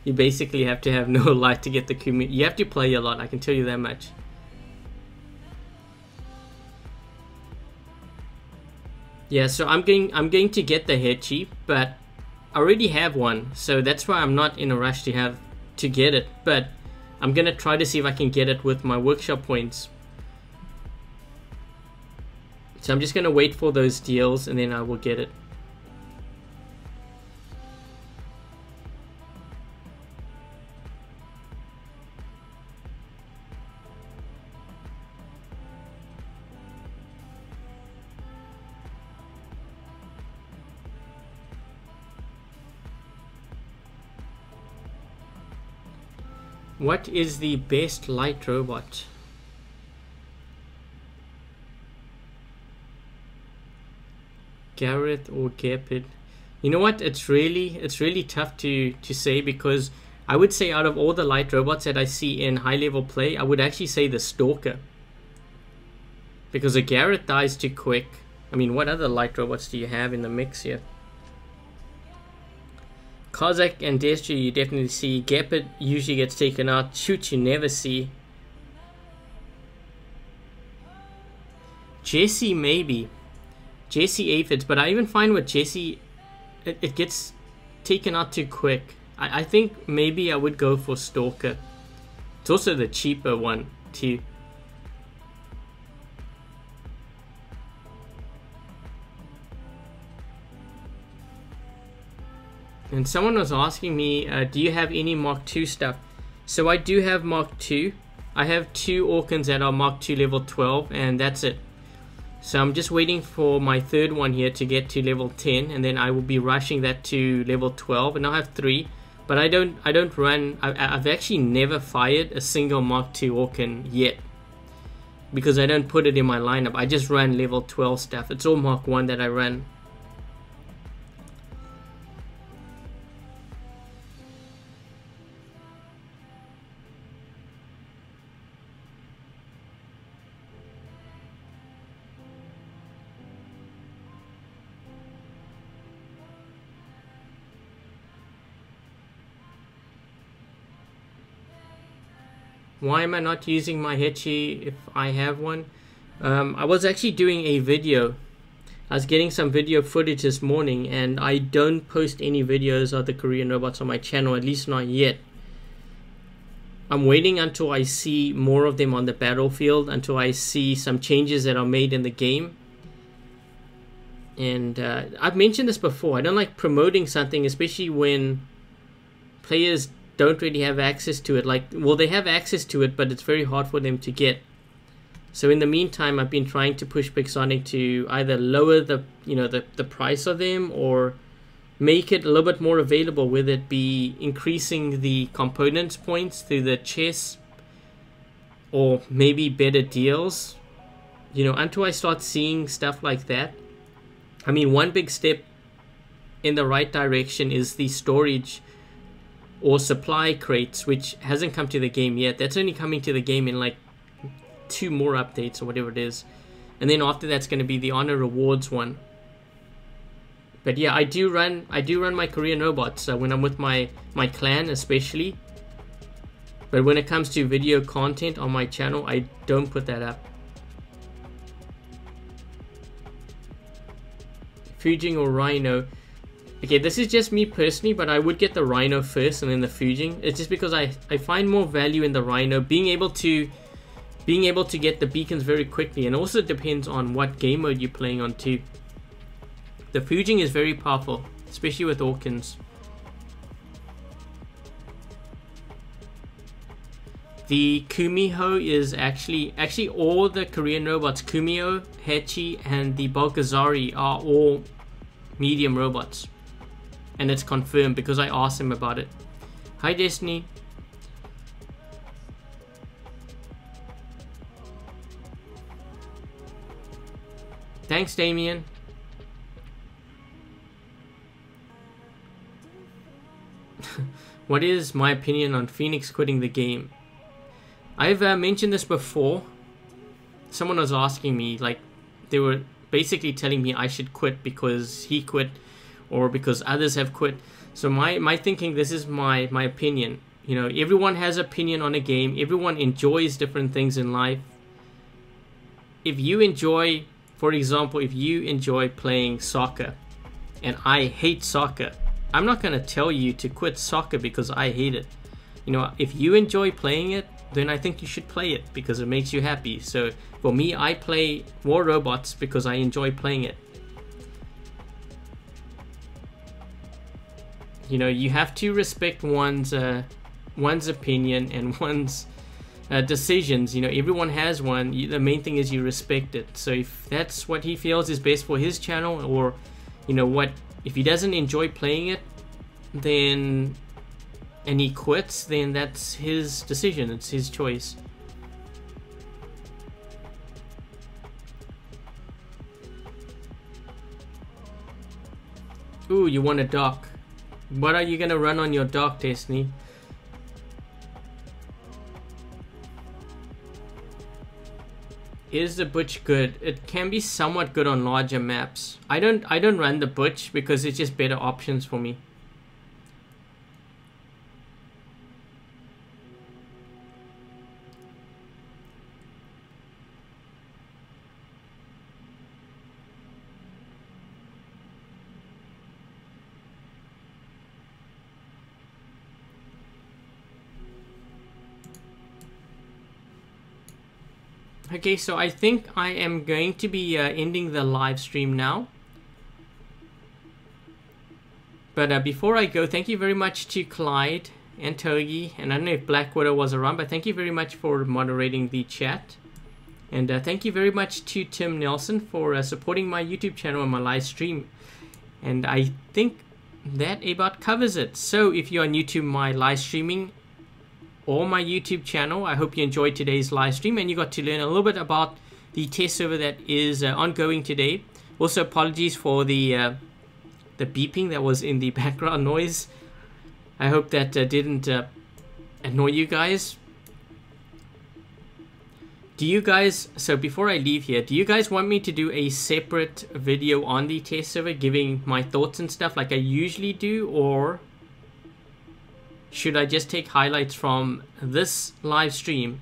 You basically have to have no light to get the Kumi. You have to play a lot, I can tell you that much. Yeah, so I'm going to get the Hechi, but I already have one, so that's why I'm not in a rush to get it. But I'm gonna try to see if I can get it with my workshop points. So I'm just gonna wait for those deals and then I will get it. What is the best light robot? Gareth or Gepard? You know what? It's really tough to say, because I would say out of all the light robots that I see in high level play, I would actually say the Stalker. Because a Gareth dies too quick. I mean, what other light robots do you have in the mix here? Kozak and Destry you definitely see. Gepard usually gets taken out. Shoot you never see. Jesse maybe. Jesse aphids, but I even find with Jesse, it gets taken out too quick. I think maybe I would go for Stalker. It's also the cheaper one too. And someone was asking me, do you have any Mark II stuff? So I do have Mark II. I have 2 Orkans that are Mark II level 12, and that's it. So I'm just waiting for my third one here to get to level 10, and then I will be rushing that to level 12, and I'll have 3. But I don't run. I've actually never fired a single Mark II Orkan yet, because I don't put it in my lineup. I just run level 12 stuff. It's all Mark 1 that I run. Why am I not using my Hechi if I have one? I was actually doing a video. I was getting some video footage this morning, and I don't post any videos of the Korean robots on my channel, at least not yet. I'm waiting until I see more of them on the battlefield, until I see some changes that are made in the game. And I've mentioned this before, I don't like promoting something, especially when players don't really have access to it. Like, well, they have access to it, but it's very hard for them to get. So in the meantime, I've been trying to push Bixonic to either lower the price of them, or make it a little bit more available, whether it be increasing the components points through the chest, or maybe better deals. Until I start seeing stuff like that. I mean, one big step in the right direction is the storage or supply crates, which hasn't come to the game yet. That's only coming to the game in like 2 more updates or whatever it is. And then after that's going to be the honor rewards one. But yeah, I do run my Korean robots when I'm with my clan especially. But when it comes to video content on my channel, I don't put that up. Fujing or Rhino? Okay, this is just me personally, but I would get the Rhino first and then the Fujing. It's just because I find more value in the Rhino, being able to get the beacons very quickly, and also depends on what game mode you're playing on too. The Fujing is very powerful, especially with Orkans. The Kumiho is actually all the Korean robots, Kumiho, Hechi, and the Balkazari are all medium robots. And it's confirmed because I asked him about it. Hi Destiny. Thanks Damien. What is my opinion on Phoenix quitting the game? I've mentioned this before. Someone was asking me, like, they were basically telling me I should quit because he quit, or because others have quit. So my thinking, this is my opinion. Everyone has opinion on a game. Everyone enjoys different things in life. If you enjoy, for example, if you enjoy playing soccer and I hate soccer, I'm not going to tell you to quit soccer because I hate it. If you enjoy playing it, then I think you should play it because it makes you happy. So for me, I play War Robots because I enjoy playing it. You have to respect one's opinion and one's decisions. Everyone has one. The main thing is you respect it. So if that's what he feels is best for his channel, or if he doesn't enjoy playing it, then and he quits, then that's his decision. It's his choice. Ooh, you want a dock. What are you gonna run on your dock, Destiny? Is the Butch good? It can be somewhat good on larger maps. I don't run the Butch because it's just better options for me. Okay, so I think I am going to be ending the live stream now. But before I go, thank you very much to Clyde and Togi, and I don't know if Black Widow was around, but thank you very much for moderating the chat. And thank you very much to Tim Nelson for supporting my YouTube channel and my live stream. And I think that about covers it. So if you are new to my live streaming or my YouTube channel, I hope you enjoyed today's live stream and you got to learn a little bit about the test server that is ongoing today. Also, apologies for the beeping that was in the background noise. I hope that didn't annoy you guys. Do you guys, so before I leave here, do you guys want me to do a separate video on the test server giving my thoughts and stuff like I usually do, or should I just take highlights from this live stream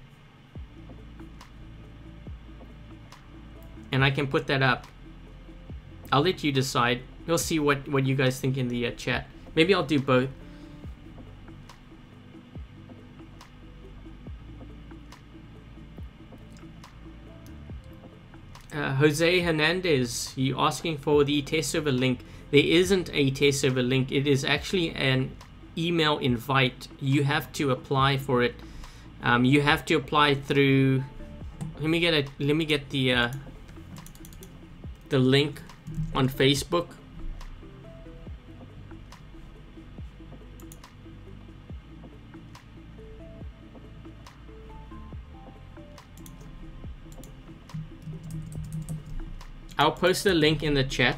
and I can put that up? I'll let you decide. We'll see what you guys think in the chat. Maybe I'll do both. Jose Hernandez, you asking for the test server link. There isn't a test server link. It is actually an email invite. You have to apply for it. You have to apply through. Let me get the link on Facebook. I'll post the link in the chat,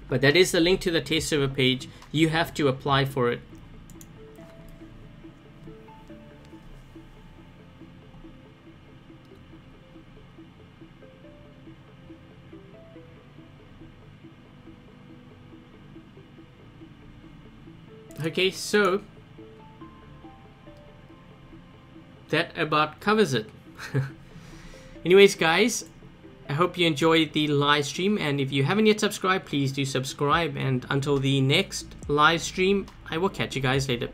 but that is the link to the test server page. You have to apply for it. Okay, so that about covers it. Anyways, guys, I hope you enjoyed the live stream, and if you haven't yet subscribed, please do subscribe, and until the next live stream, I will catch you guys later.